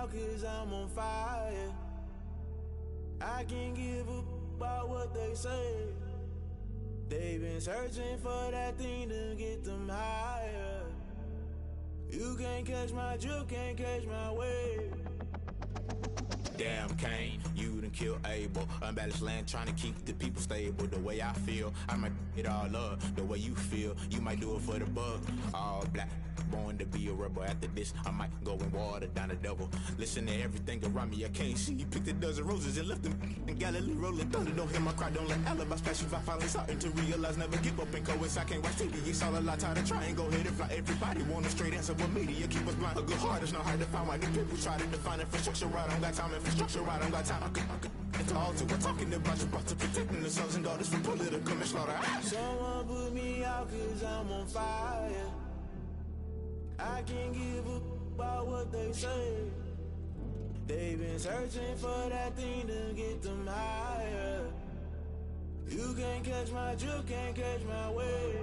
out cause I'm on fire. I can't give a about what they say. They've been searching for that thing to get them higher. You can't catch my drift, can't catch my wave. Damn, Kane, you done killed Abel. Unbalanced land, trying to keep the people stable. The way I feel, I might it all up. The way you feel, you might do it for the bug. All black, born to be a rebel. After this, I might go and water down the devil. Listen to everything around me, I can't see. Picked a dozen roses and left them in Galilee rolling thunder. Don't hear my cry, don't let alibis pass you. I finally starting to realize, never give up and coast. I can't watch TV, it's all a lot. Tired of trying, go ahead and fly. Everybody want a straight answer, but media keep us blind. A good heart is not hard to find. Why do people try to define infrastructure right? I don't got time, infrastructure right, I don't got time. It's all to we're talking about you, about to protecting the sons and daughters from political and slaughter. Someone put me out cause I'm on fire. I can't give a about what they say. They've been searching for that thing to get them higher. You can't catch my drift, can't catch my wave.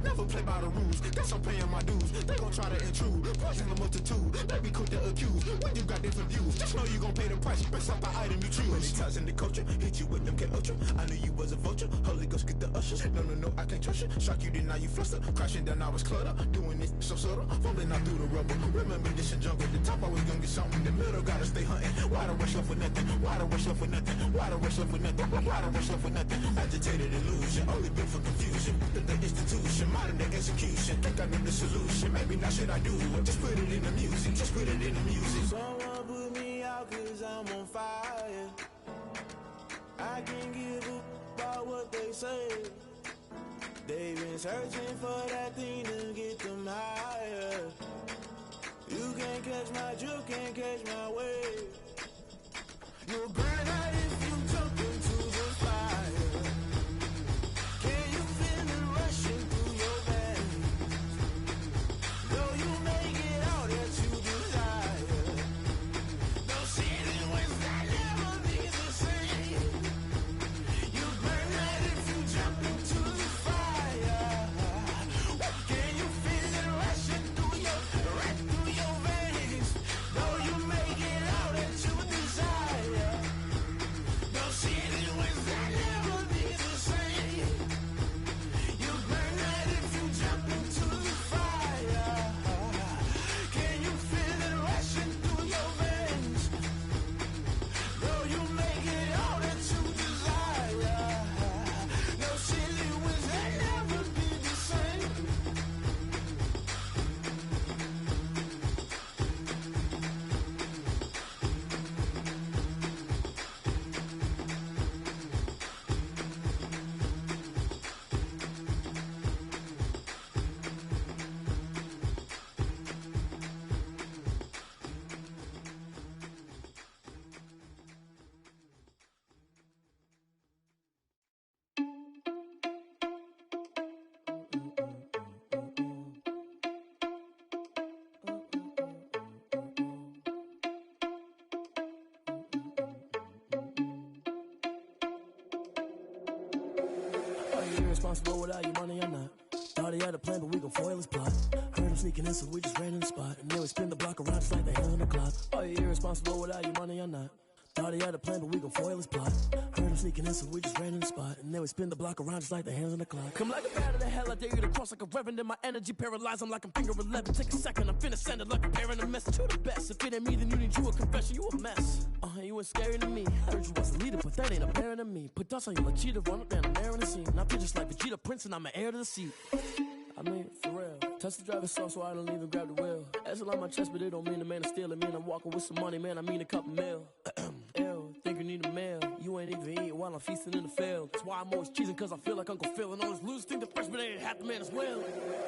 Never play by the rules, guess I'm paying my dues. They gon' try to intrude, poison the multitude. They be quick to accuse, when you got different views. Just know you gon' pay the price, based off the item you choose. Many times in the culture, hit you with them K-Ultra. I knew you was a vulture, Holy Ghost get the ushers. No, I can't trust you. Shock you, then now you fluster. Crashing down, I was cluttered. Doing this so subtle, fumbling out through the rubble. Remember this and jungle, the top always gonna get something. In the middle, gotta stay hunting. Why the rush left for nothing? Why the rush left for nothing? Why the rush left for nothing? Why the rush left for nothing? Agitated illusion, only built for confusion. The institution, modern day execution. Think I know the solution, maybe not should I do it. Just put it in the music, just put it in the music. Someone put me out cause I'm on fire. I can't give a about what they say. They've been searching for that thing to get them higher. You can't catch my drift, can't catch my wave. You'll burn out if you jump into the fire. Can you feel it rushing through your veins? Though you may get out that you desire. No city was that never be the same. You burn out if you jump into the fire. Can you feel it rushing through your veins? Though you may get out that you desire. No city was that never be the same. You burn out if you jump into the fire. Can you feel it rushing through your veins? Though you may get all that you desire. No city was that never be the same. Are you irresponsible without your money or not? Thought he had a plan, but we gon' foil his plot. Heard him sneaking in, so we just ran in the spot. And then we spin the block around just like the hands on the clock. Are you irresponsible without your money or not? Thought he had a plan, but we gon' foil his plot. Heard him sneaking in, so we just ran in the spot. And then we spin the block around just like the hands on the clock. Come like a bat of the hell, I dare you to cross like a reverend. In my energy paralyzed, I'm like I'm finger 11. Take a second, I'm finna send it like a parent a message to the best. If it ain't me, then you need you a confession, you a mess. You ain't scary to me. Heard you was a leader, but that ain't apparent to me. Put dust on you like cheetah, run up down the air in the scene. Now just like Vegeta Prince, and I'm an heir to the seat. I mean, for real. Touch the driver's sauce so I don't even grab the wheel. As on my chest, but it don't mean the man is stealing. Man, I'm walking with some money, man, I mean a couple mil. Ew, think you need a meal. You ain't even eating while I'm feasting in the field. That's why I'm always cheesing, cause I feel like Uncle Phil. And all those losers think the freshman ain't half the man as well.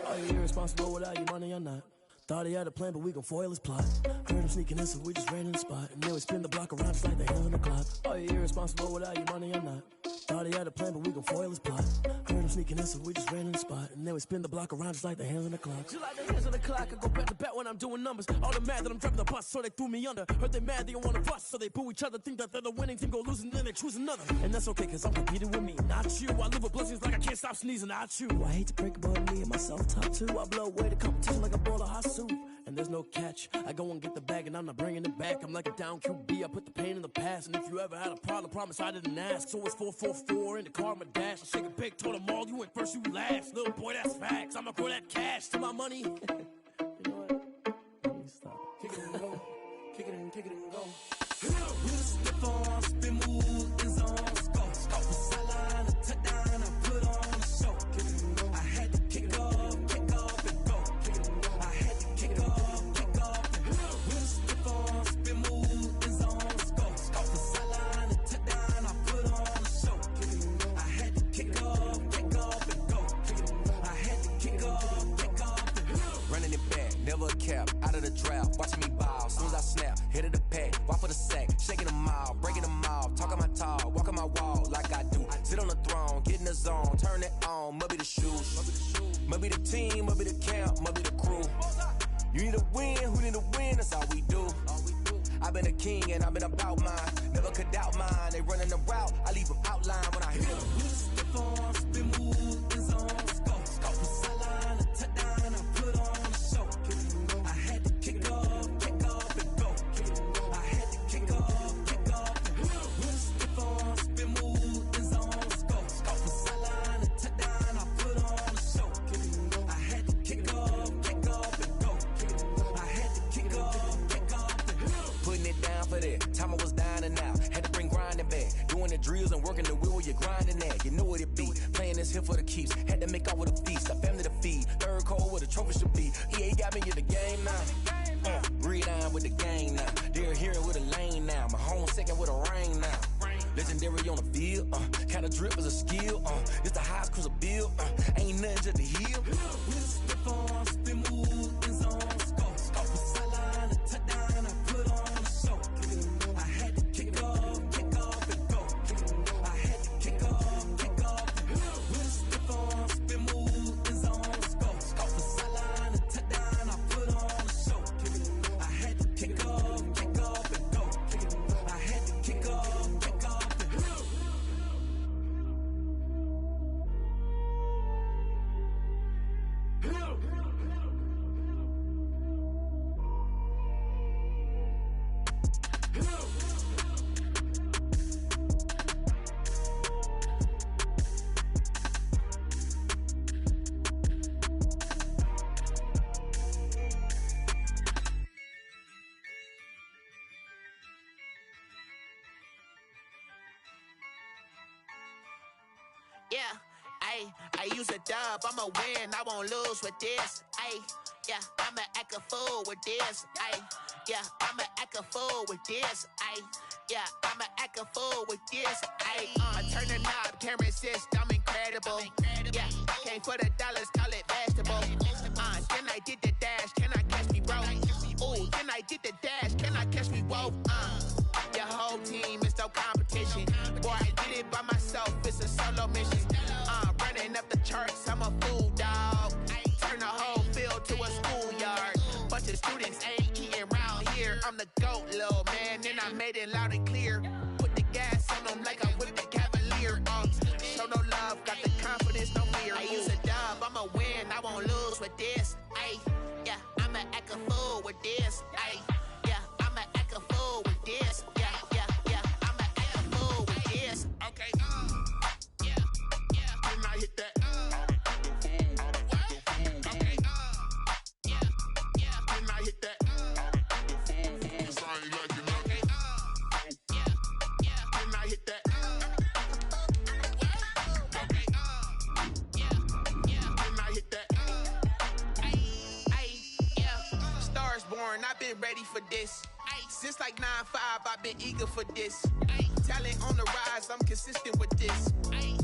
Are you irresponsible without your money or not? Thought he had a plan, but we gon' foil his plot. Heard him sneaking in, so we just ran in the spot. And then we spin the block around just like the hands on the clock. Are you irresponsible without your money or not? Thought he had a plan, but we gon' foil his plot. Heard him sneaking in, so we just ran in the spot. And then we spin the block around just like the hands on the clock. Just like the hands on the clock, I go back to back when I'm doing numbers. All the mad that I'm driving the bus, so they threw me under. Heard they mad, they don't wanna bust, so they boo each other. Think that they're the winning team, go losing, then they choose another. And that's okay, cause I'm competing with me, not you. I live with blessings like I can't stop sneezing, not you. I hate to break it, but me and my Self-taught too, I blow away the competition like a bowl of hot soup. And there's no catch, I go and get the bag and I'm not bringing it back. I'm like a down QB, I put the pain in the past. And if you ever had a problem, promise I didn't ask. So it's 4-4-4 in the car, my dash. I shake a big, told them all, you went first, you last. Little boy, that's facts, I'ma grow that cash to my money. You know what? Let me stop. Kick it and go, kick it and go. With a stiff on, spin move, in zone, go. From sideline to touchdown, I put on a show. I had to kick off and go. I had to kick off and go. With a stiff on, spin move, in zone, go. From sideline to touchdown, I put on a show. I had to kick off and go. I had to kick off and go. Running it back, never a cap, out of the draft, watching me ball. Soon as I snap, hit of the pack, walk for the sack, shaking them all, breaking them off, talking my talk, walking my wall like I do. Sit on the throne, get in the zone, turn it on, must be the shoes, must be the team, must be the camp, must be the crew. You need a win, who need a win, that's all we do. I've been a king and I've been about mine, never could doubt mine. They running the route, I leave them outline when I hit them. Stiff on, spin move, in zone, go. From sideline to touchdown, I put on a show. I had to kick off and go. I had to kick off and go. Stiff on, spin move, in zone, go. From sideline to touchdown, I put on a show. I had to kick off and go. I had to kick off and go. Putting it down for that, time I was dying and out. Had to bring grinding back, doing the drills and working the wheel where you're grinding at. You know what it be, playing this here for the keeps. Had to make out with a feast, a family to feed. Third cold where the trophy should be. EA got me in the game now. Read on with the game now. They're hearing with a lane now. My home second with a rain now. Legendary on the field, kind of drip is a skill. It's the highest cruiser bill, ain't nothing just to heal. With a stiff on, spin move, in zone, go. From sideline to touchdown, I put on a show. I had to kick off and go. I had to kick off and go. With a stiff on, spin move, in zone, go. From sideline to touchdown, I put on a show. I had to kick off and go. I had to kick off and go. Yeah, I use a dub, I'ma win, I won't lose with this. Yeah, I'ma act a fool with this. Yeah, I'ma act a fool with this. Yeah, I'ma act a fool with this. I turn the knob, can't resist, I'm incredible. Yeah, came for the dollars, call it vegetable. Then I did the dash, can I catch me, bro? Ooh, then I did the dash, can I catch me, whoa? Your whole team is no competition. Boy, I did it by myself, it's a solo mission. Running up the charts, I'm a fool, dog. Turn the whole field to a schoolyard. Bunch of students ain't eating round here. I'm the GOAT, little man, and I made it loud and clear. Put the gas on them like I whipped the Cavalier. Show no love, got the confidence, no fear. I use a dub, I'ma win, I won't lose with this. Yeah, I'ma act a fool with this. Yeah, I'ma act a fool with this. Yeah, I'ma act a fool with this. Okay. Then I hit that. Okay. Then I hit that. Cause I ain't like it. Okay. Then I hit that. Okay. Then I hit that. Stars born, I've been ready for this. Since like 9-5, I've been eager for this. Talent on the rise, I'm consistent with this.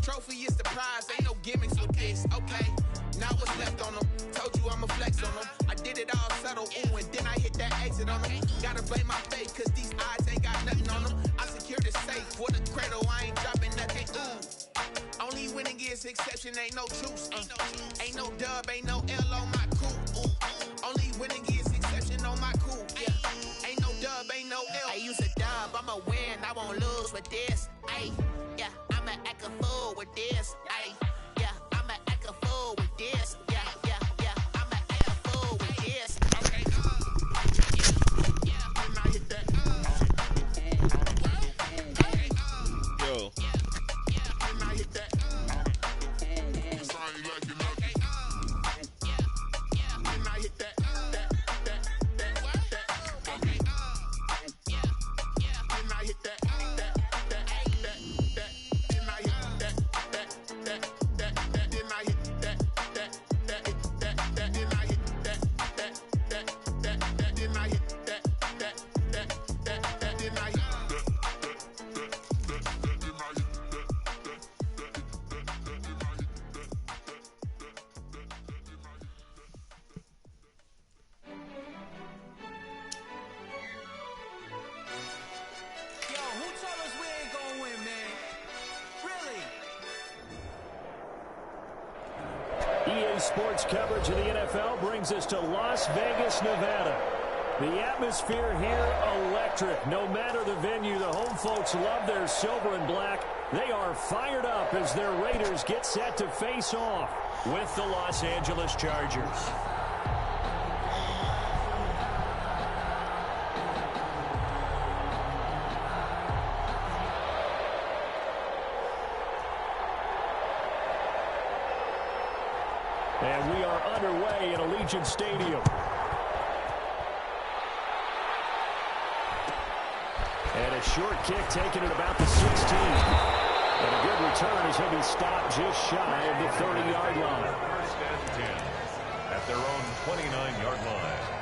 Trophy is the prize, ain't no gimmicks with this. Okay, now what's left on them? Told you I'ma flex on them. I did it all subtle, ooh, and then I hit that exit on them. Gotta blame my fate, cause these odds ain't got nothing on them. I secured the safe for the cradle, I ain't dropping nothing, ooh. Only winning is exception, ain't no truce. Ain't no dub, ain't no L on my crew, ooh. Only winning is exception on my crew, yeah. Ain't no dub, ain't no L. I use a dub, I'ma win, I won't lose with this. Yeah, I'ma act a fool with this. Yeah, I'ma act a fool with this. Yeah, EA Sports coverage of the NFL brings us to Las Vegas, Nevada. The atmosphere here, electric. No matter the venue, the home folks love their silver and black. They are fired up as their Raiders get set to face off with the Los Angeles Chargers. And we are underway in Allegiant Stadium. And a short kick taken at about the 16. And a good return as he'll be stopped just shy of the 30-yard line. First and 10 at their own 29-yard line.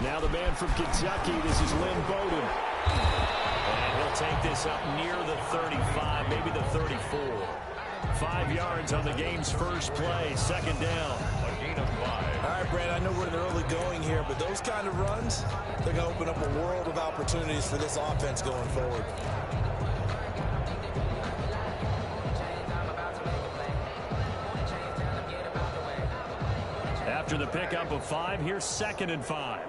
Now the man from Kentucky, this is Lynn Bowden. And he'll take this up near the 35, maybe the 34. 5 yards on the game's first play, second down. A gain of 5. All right, Brad, I know we're in the early going here, but those kind of runs, they're going to open up a world of opportunities for this offense going forward. After the pickup of 5, here's 2nd and 5.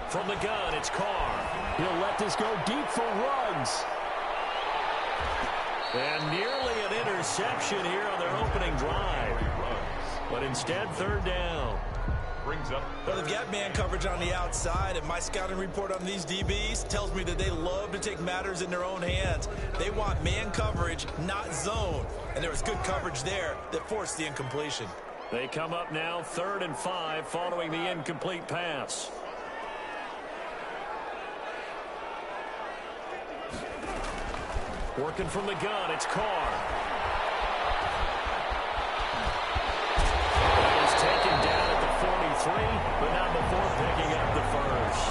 From the gun, it's Carr. He'll let this go deep for Ruggs. And nearly an interception here on their opening drive. But instead, 3rd down. Brings up. Well, they've got man coverage on the outside, and my scouting report on these DBs tells me that they love to take matters in their own hands. They want man coverage, not zone. And there was good coverage there that forced the incompletion. They come up now, 3rd and 5, following the incomplete pass. Working from the gun, it's Carr. That is taken down at the 43, but not before picking up the first.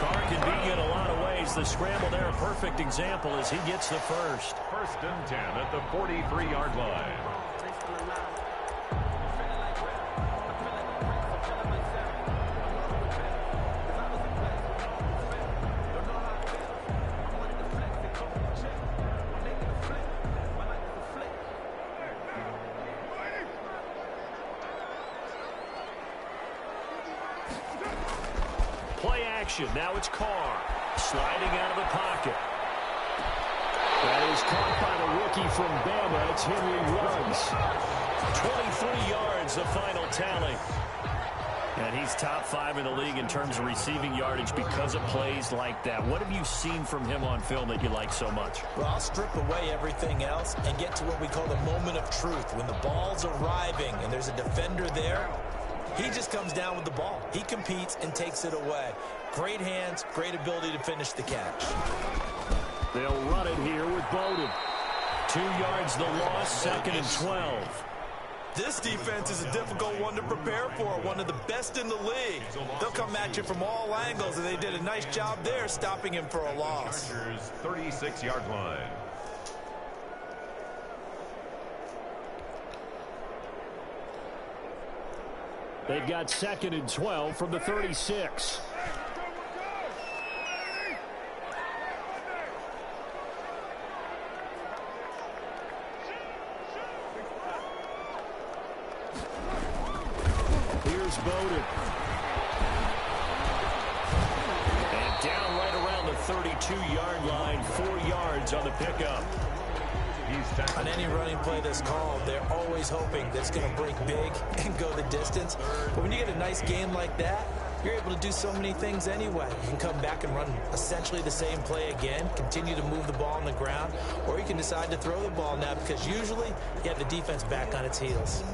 Carr can beat you in a lot of ways. The scramble there, a perfect example as he gets the first. First and 10 at the 43-yard line. Now it's Carr sliding out of the pocket. That is caught by the rookie from Bama. It's Henry Ruggs. 23 yards, the final tally. And he's top 5 in the league in terms of receiving yardage because of plays like that. What have you seen from him on film that you like so much? Well, I'll strip away everything else and get to what we call the moment of truth. When the ball's arriving and there's a defender there, he just comes down with the ball. He competes and takes it away. Great hands, great ability to finish the catch. They'll run it here with Bowden. 2 yards the loss, 2nd and 12. This defense is a difficult one to prepare for, one of the best in the league. They'll come at you from all angles, and they did a nice job there stopping him for a loss. 36-yard line. They've got 2nd and 12 from the 36. Here's Bowden. And down right around the 32-yard line, 4 yards on the pickup. On any running play that's called, they're always hoping that it's going to break big and go the distance. But when you get a nice game like that, you're able to do so many things anyway. You can come back and run essentially the same play again, continue to move the ball on the ground, or you can decide to throw the ball now because usually you have the defense back on its heels.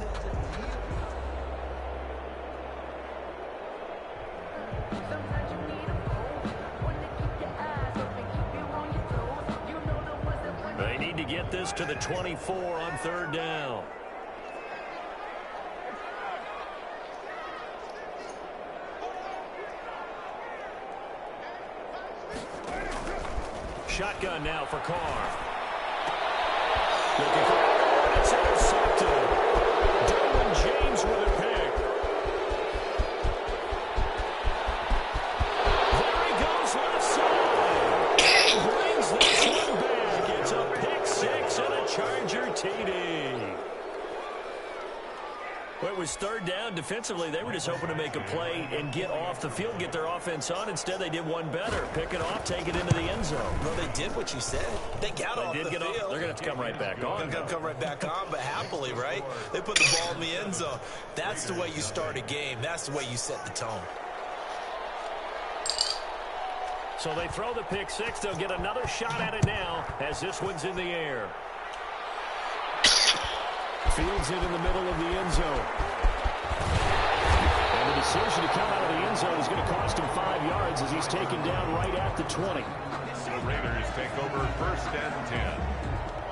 They need to get this to the 24 on 3rd down. Shotgun now for Carr. Looking for it's intercepted. Derwin James with a pick. There he goes left side. He brings this one back. It's a pick six and a Charger TD. Well, it was third down. Defensively, they were just hoping to make a play and get off the field, get their offense on. Instead, they did one better. Pick it off, take it into the end zone. Well, they did what you said. They got off the field. They're going to have to come right back on. They're going to come right back on, but happily, right? They put the ball in the end zone. That's the way you start a game. That's the way you set the tone. So they throw the pick six. They'll get another shot at it now as this one's in the air. Fields it in the middle of the end zone. And the decision to come out of the end zone is going to cost him 5 yards as he's taken down right at the 20. The Raiders take over 1st and 10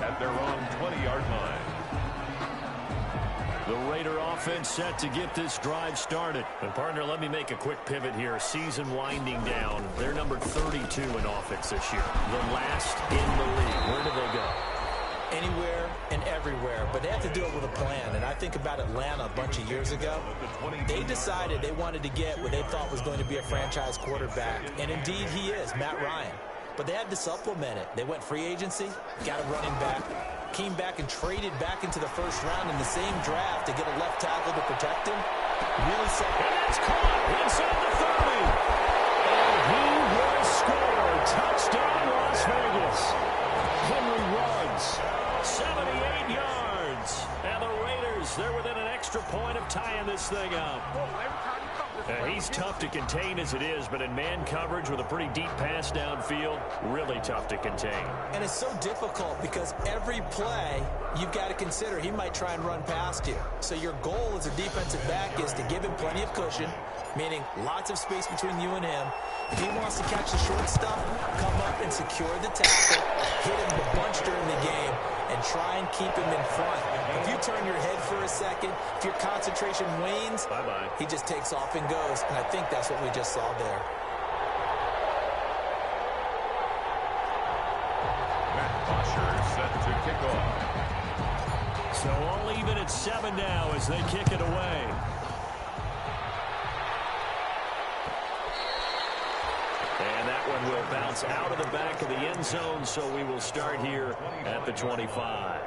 at their own 20-yard line. The Raider offense set to get this drive started. And, partner, let me make a quick pivot here. Season winding down. They're number 32 in offense this year. The last in the league. Where do they go? Anywhere and everywhere, but they have to do it with a plan. And I think about Atlanta a bunch of years ago. They decided they wanted to get what they thought was going to be a franchise quarterback, and indeed he is, Matt Ryan. But they had to supplement it. They went free agency, got a running back, came back and traded back into the first round in the same draft to get a left tackle to protect him. Really solid. And it's caught inside the 30. And he will score. Touchdown, Las Vegas. Henry Ruggs. 78 yards. And the Raiders, they're within an extra point of tying this thing up. He's tough to contain as it is, but in man coverage with a pretty deep pass downfield, really tough to contain. And it's so difficult because every play you've got to consider he might try and run past you. So your goal as a defensive back is to give him plenty of cushion, meaning lots of space between you and him. If he wants to catch the short stuff, come up and secure the tackle, hit him a bunch during the game, and try and keep him in front. If you turn your head for a second, if your concentration wanes, bye-bye. He just takes off and goes, and I think that's what we just saw there. Matt Bosher set to kick off. So all even at 7 now as they kick it away. And that one will bounce out of the back of the end zone, so we will start here at the 25.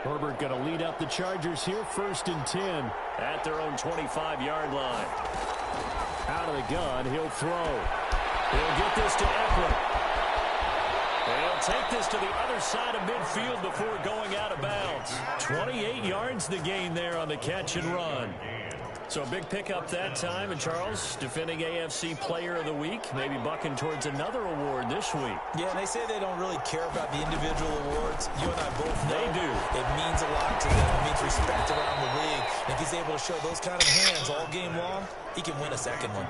Herbert going to lead up the Chargers here, 1st and 10 at their own 25-yard line. Out of the gun, he'll throw. He'll get this to Eckler. And he'll take this to the other side of midfield before going out of bounds. 28 yards the gain there on the catch and run. So a big pickup that time. And Charles, defending AFC Player of the Week, maybe bucking towards another award this week. Yeah, and they say they don't really care about the individual awards. You and I both know. They do. It means a lot to them. It means respect around the league. And if he's able to show those kind of hands all game long, he can win a second one.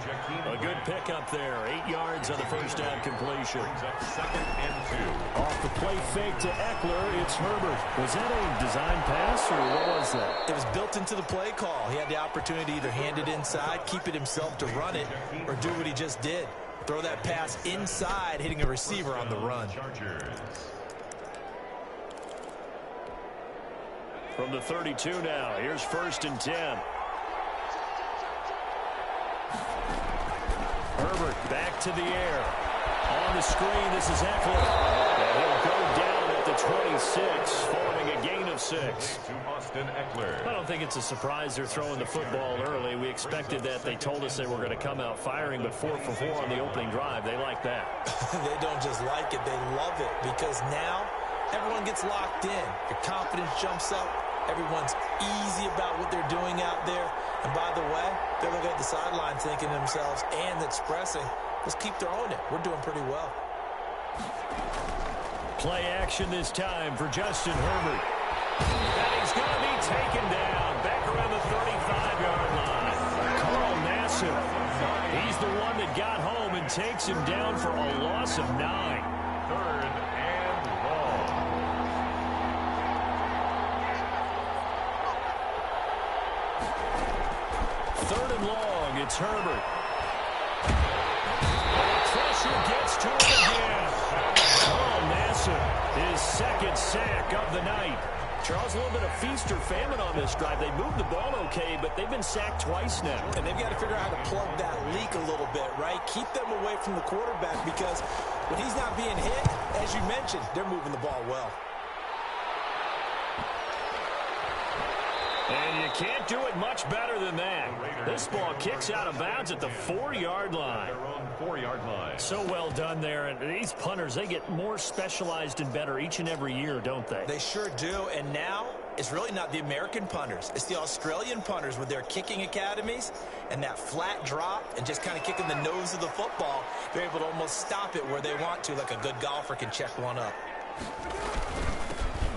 A good pickup there. 8 yards on the first down completion. 2nd and 2. Off the play fake to Eckler, it's Herbert. Was that a design pass, or what was that? It was built into the play call. He had the opportunity to either hand it inside, keep it himself to run it, or do what he just did. Throw that pass inside, hitting a receiver on the run. From the 32 now, here's 1st and 10. Herbert back to the air. On the screen, this is Eckler. And he'll go down at the 26, forming a gain of 6. I don't think it's a surprise they're throwing the football early. We expected that. They told us they were going to come out firing, but 4 for 4 on the opening drive. They like that. They don't just like it, they love it, because now everyone gets locked in. Your confidence jumps up. Everyone's easy about what they're doing out there. And by the way, they're looking at the sideline thinking to themselves and expressing, let's keep throwing it. We're doing pretty well. Play action this time for Justin Herbert. And he's going to be taken down back around the 35-yard line. Carl Nassib, he's the one that got home and takes him down for a loss of 9. Third and long. Third and long, it's Herbert. And pressure gets to him again. Carl Nassib, his second sack of the night. Charles, a little bit of feast or famine on this drive. They moved the ball okay, but they've been sacked twice now. And they've got to figure out how to plug that leak a little bit, right? Keep them away from the quarterback because when he's not being hit, as you mentioned, they're moving the ball well. And you can't do it much better than that. This ball kicks out of bounds at the 4-yard line. Their own 4-yard line. So well done there. And these punters, they get more specialized and better each and every year, don't they? They sure do. And now it's really not the American punters. It's the Australian punters with their kicking academies and that flat drop and just kind of kicking the nose of the football. They're able to almost stop it where they want to, like a good golfer can check one up.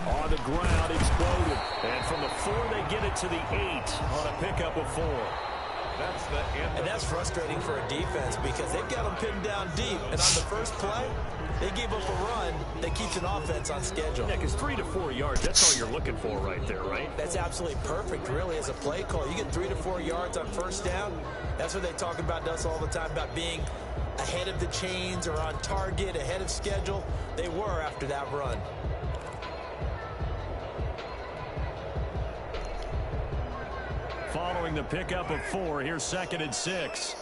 On the ground, it's Bowden. And from the 4, they get it to the 8 on a pickup of 4. That's the end. And that's frustrating for a defense because they've got them pinned down deep. And on the first play, they gave up a run that keeps an offense on schedule. Yeah, because 3 to 4 yards, that's all you're looking for right there, right? That's absolutely perfect, really, as a play call. You get 3 to 4 yards on first down. That's what they talk about us all the time, about being ahead of the chains or on target, ahead of schedule. They were after that run. Following the pickup of 4, here's 2nd and 6.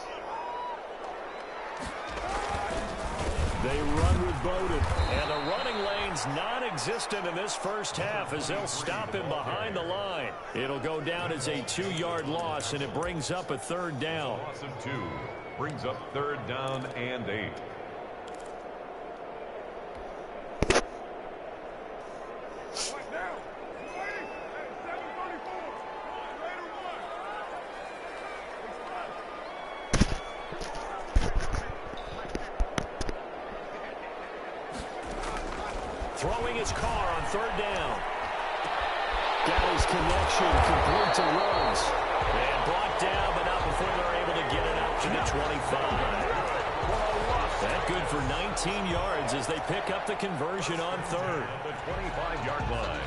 They run with Bowden. And the running lane's non-existent in this first half as they'll stop him behind the line. It'll go down as a 2-yard loss, and it brings up a 3rd down. Loss of 2. Brings up 3rd down and 8. Throwing his car on 3rd down. Got his connection, complete to Ruggs. And brought down, but not before they're able to get it up to the 25. That good for 19 yards as they pick up the conversion on 3rd. The 25-yard line.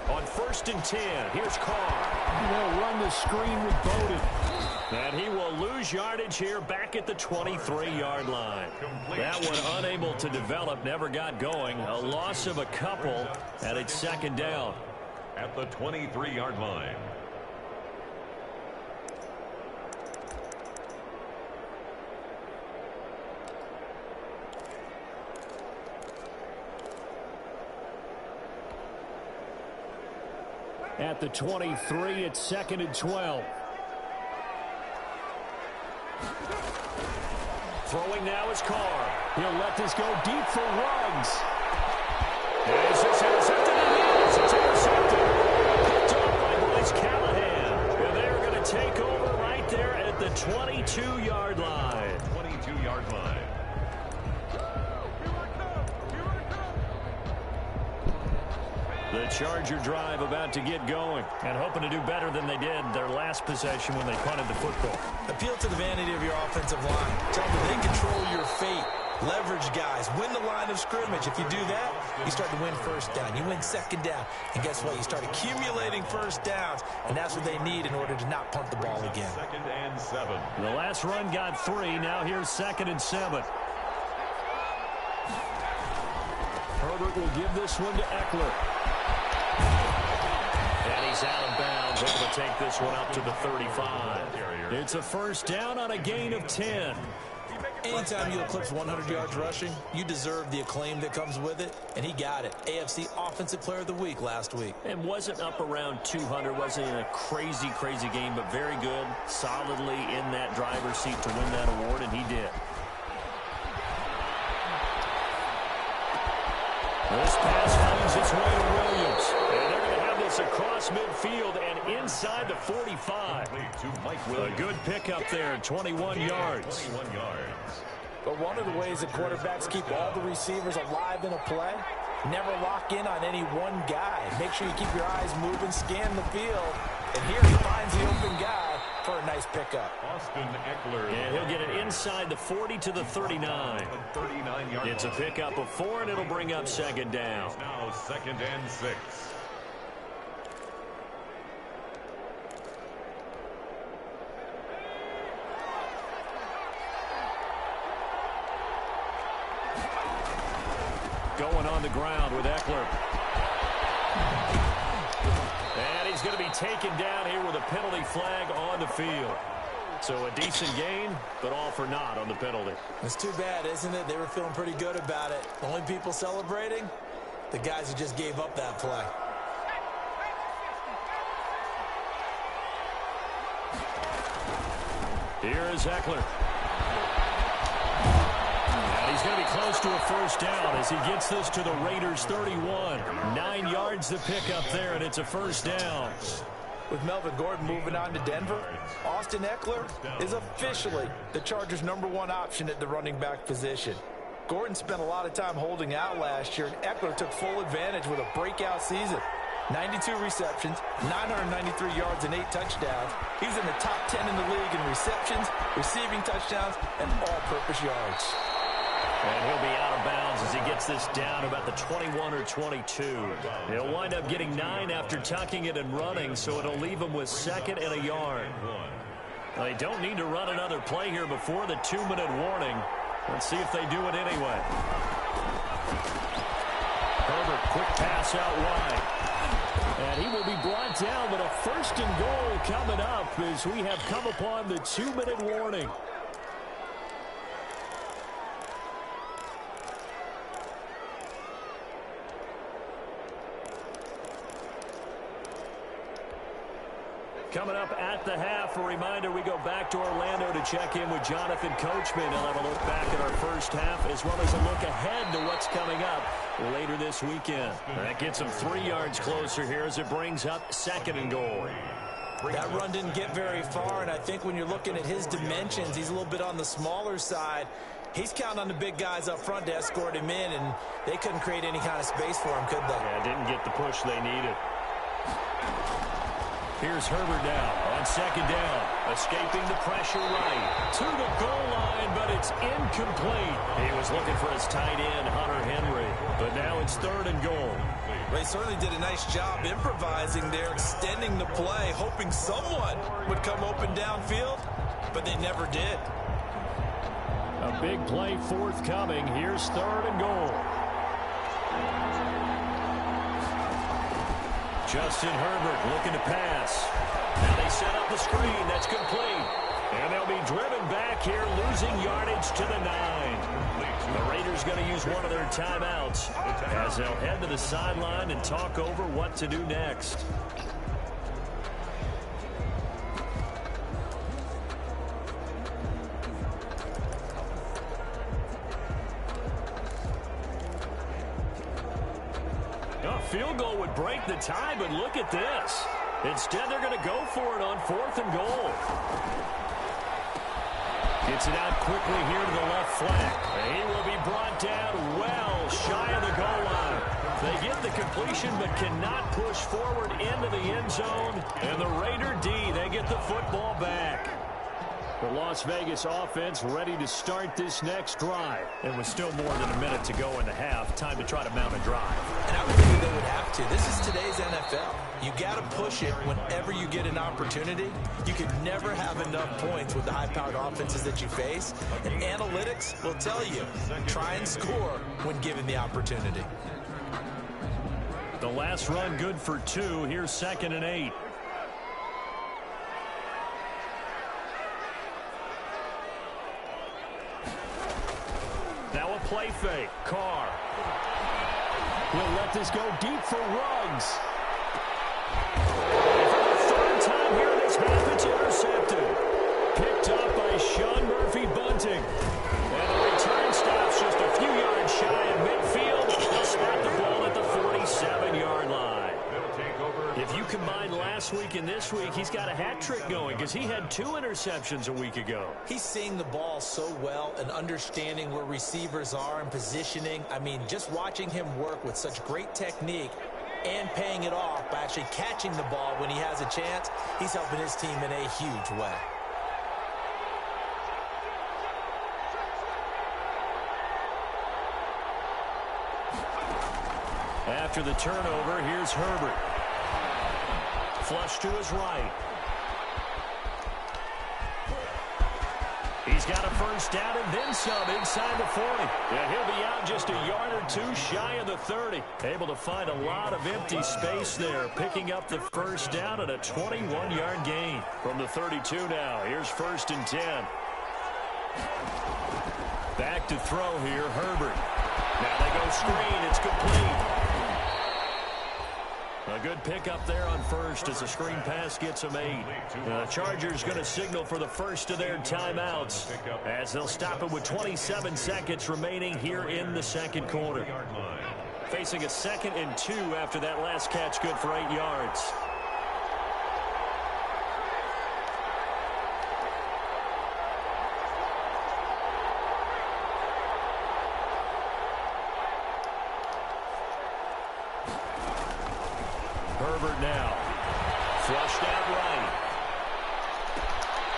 On 1st and 10, here's Carr. They'll run the screen with Bowden. And he will lose yardage here back at the 23-yard line. That one unable to develop, never got going. A loss of a couple, and it's 2nd down. At the 23-yard line. At the 23, it's 2nd and 12. Throwing now is Carr. He'll let this go deep for Ruggs. Is this intercepted? It is. It's intercepted. Picked off by Bryce Callahan. And they're going to take over right there at the 22-yard line. 22-yard line. The Charger drive about to get going and hoping to do better than they did their last possession when they punted the football. Appeal to the vanity of your offensive line. Tell them they control your fate. Leverage guys. Win the line of scrimmage. If you do that, you start to win first down. You win 2nd down. And guess what? You start accumulating first downs. And that's what they need in order to not punt the ball again. 2nd and 7. The last run got 3. Now here's 2nd and 7. Herbert will give this one to Eckler. And he's out of bounds, able to take this one up to the 35. It's a first down on a gain of 10. Anytime you eclipse 100 yards rushing, you deserve the acclaim that comes with it, and he got it. AFC Offensive Player of the Week last week. And wasn't up around 200, wasn't in a crazy, crazy game, but very good, solidly in that driver's seat to win that award, and he did. This pass finds its way to Williams. And they're going to have this across midfield and inside the 45. A good pickup there, 21 yards. 21 yards. But one of the ways that quarterbacks keep all the receivers alive in a play, never lock in on any one guy. Make sure you keep your eyes moving, scan the field. And here he finds the open guy for a nice pickup. Austin Eckler. And he'll get it inside the 40 to the 39. It's a pickup of 4, and it'll bring up second down. Now 2nd and 6. Going on the ground with Eckler. And he's going to be taken down here with a penalty flag on the field. So a decent gain, but all for naught on the penalty. It's too bad, isn't it? They were feeling pretty good about it. Only people celebrating, the guys who just gave up that play. Here is Eckler. He's going to be close to a first down as he gets this to the Raiders' 31. 9 yards to pick up there, and it's a first down. With Melvin Gordon moving on to Denver, Austin Eckler is officially the Chargers' #1 option at the running back position. Gordon spent a lot of time holding out last year, and Eckler took full advantage with a breakout season. 92 receptions, 993 yards, and 8 touchdowns. He's in the top 10 in the league in receptions, receiving touchdowns, and all-purpose yards. And he'll be out of bounds as he gets this down about the 21 or 22. He'll wind up getting 9 after tucking it and running, so it'll leave him with 2nd and a yard. They don't need to run another play here before the 2-minute warning. Let's see if they do it anyway. Herbert, quick pass out wide. And he will be brought down, but a 1st and goal coming up as we have come upon the 2-minute warning. Coming up at the half, a reminder, we go back to Orlando to check in with Jonathan Coachman. He'll have a look back at our first half as well as a look ahead to what's coming up later this weekend. That gets him 3 yards closer here as it brings up 2nd and goal. That run didn't get very far, and I think when you're looking at his dimensions, he's a little bit on the smaller side. He's counting on the big guys up front to escort him in, and they couldn't create any kind of space for him, could they? Yeah, didn't get the push they needed. Here's Herbert now on 2nd down. Escaping the pressure right to the goal line, but it's incomplete. He was looking for his tight end, Hunter Henry. But now it's 3rd and goal. They certainly did a nice job improvising there, extending the play, hoping someone would come open downfield, but they never did. A big play forthcoming. Here's 3rd and goal. Justin Herbert looking to pass. Now they set up the screen. That's complete. And they'll be driven back here, losing yardage to the 9. The Raiders going to use one of their timeouts as they'll head to the sideline and talk over what to do next. Field goal would break the tie, but look at this. Instead, they're going to go for it on 4th and goal. Gets it out quickly here to the left flank. He will be brought down well shy of the goal line. They get the completion but cannot push forward into the end zone. And the Raider D, they get the football back. The Las Vegas offense ready to start this next drive. And with still more than a minute to go in the half, time to try to mount a drive. And I would think they would have to. This is today's NFL. You got to push it whenever you get an opportunity. You could never have enough points with the high-powered offenses that you face. And analytics will tell you, try and score when given the opportunity. The last run good for 2. Here's 2nd and 8. Now a play fake. Carr. He'll let this go deep for Ruggs. And for the 3rd time here in this half, it's intercepted. Picked up by Sean Murphy-Bunting. And the return stops just a few yards shy of midfield. They'll spot the ball this week he's got a hat trick going because he had 2 interceptions a week ago. He's seeing the ball so well and understanding where receivers are and positioning. I mean, just watching him work with such great technique and paying it off by actually catching the ball when he has a chance, he's helping his team in a huge way. After the turnover, here's Herbert. Flush to his right. He's got a first down and then some inside the 40. Yeah, he'll be out just a yard or 2 shy of the 30. Able to find a lot of empty space there, picking up the first down and a 21-yard gain. From the 32 now, here's 1st and 10. Back to throw here, Herbert. Now they go screen. It's complete. A good pickup there on first as the screen pass gets them 8. The Chargers going to signal for the first of their timeouts as they'll stop it with 27 seconds remaining here in the second quarter. Facing a 2nd and 2 after that last catch, good for 8 yards. Herbert now. Flushed out right.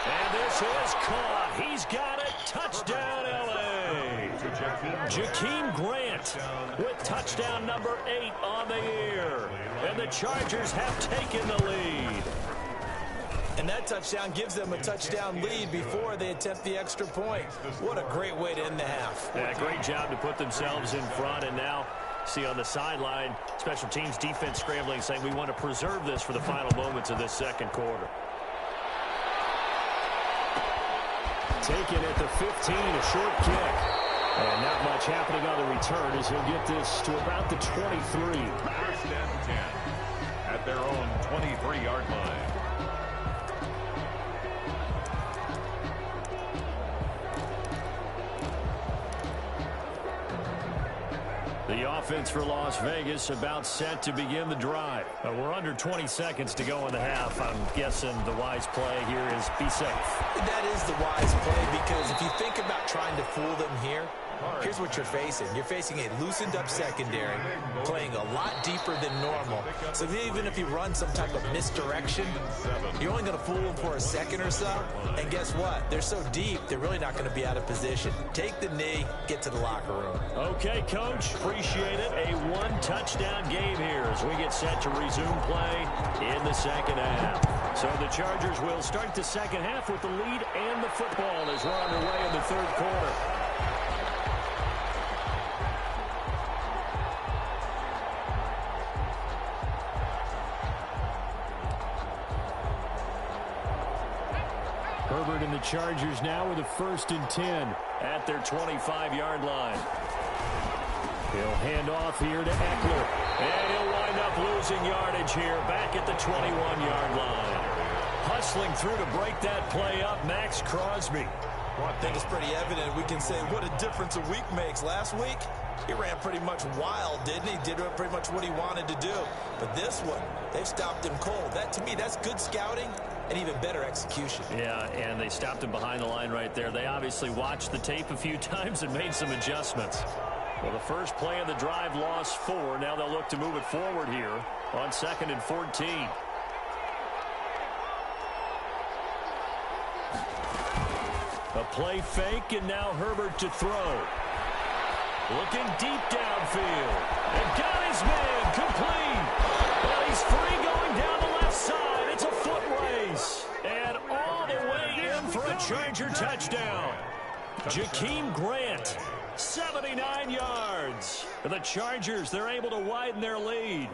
And this is caught. He's got it. Touchdown, L.A. Jakeem Grant with touchdown number 8 on the year. And the Chargers have taken the lead. And that touchdown gives them a touchdown lead before they attempt the extra point. What a great way to end the half. Yeah, great job to put themselves in front, and now see on the sideline, special teams defense scrambling, saying we want to preserve this for the final moments of this second quarter. Taken at the 15, a short kick. And not much happening on the return as he'll get this to about the 23. 1st and 10 at their own 23-yard line. The offense for Las Vegas about set to begin the drive. We're under 20 seconds to go in the half. I'm guessing the wise play here is be safe. That is the wise play because if you think about trying to fool them here, here's what you're facing. You're facing a loosened-up secondary, playing a lot deeper than normal. So even if you run some type of misdirection, you're only going to fool them for a second or so. And guess what? They're so deep, they're really not going to be out of position. Take the knee, get to the locker room. Okay, Coach. Appreciate it. A 1-touchdown game here as we get set to resume play in the second half. So the Chargers will start the second half with the lead and the football as we're underway in the third quarter. Herbert and the Chargers now with a 1st and 10 at their 25-yard line. He'll hand off here to Eckler. And he'll wind up losing yardage here back at the 21-yard line. Hustling through to break that play up, Max Crosby. Well, I think it's pretty evident. We can say what a difference a week makes. Last week, he ran pretty much wild, didn't he? Did pretty much what he wanted to do. But this one, they've stopped him cold. That, to me, that's good scouting and even better execution. Yeah, and they stopped him behind the line right there. They obviously watched the tape a few times and made some adjustments. Well, the first play of the drive lost 4. Now they'll look to move it forward here on 2nd and 14. A play fake, and now Herbert to throw. Looking deep downfield. And got his man complete. Well, he's free going down the left side. It's a foot race. And all the way in for a Charger touchdown. Jakeem Grant, 79 yards. For the Chargers, they're able to widen their lead.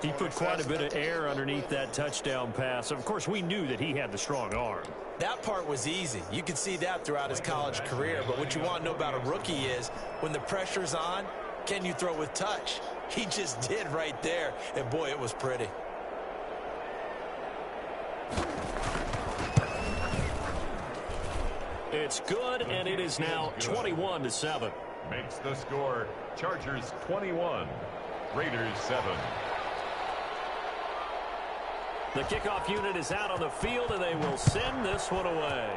He put quite a bit of air underneath that touchdown pass. Of course, we knew that he had the strong arm. That part was easy. You could see that throughout his college career. But what you want to know about a rookie is when the pressure's on, can you throw with touch? He just did right there. And, boy, it was pretty. It's good, and it is now 21-7. Makes the score Chargers 21, Raiders 7. The kickoff unit is out on the field, and they will send this one away.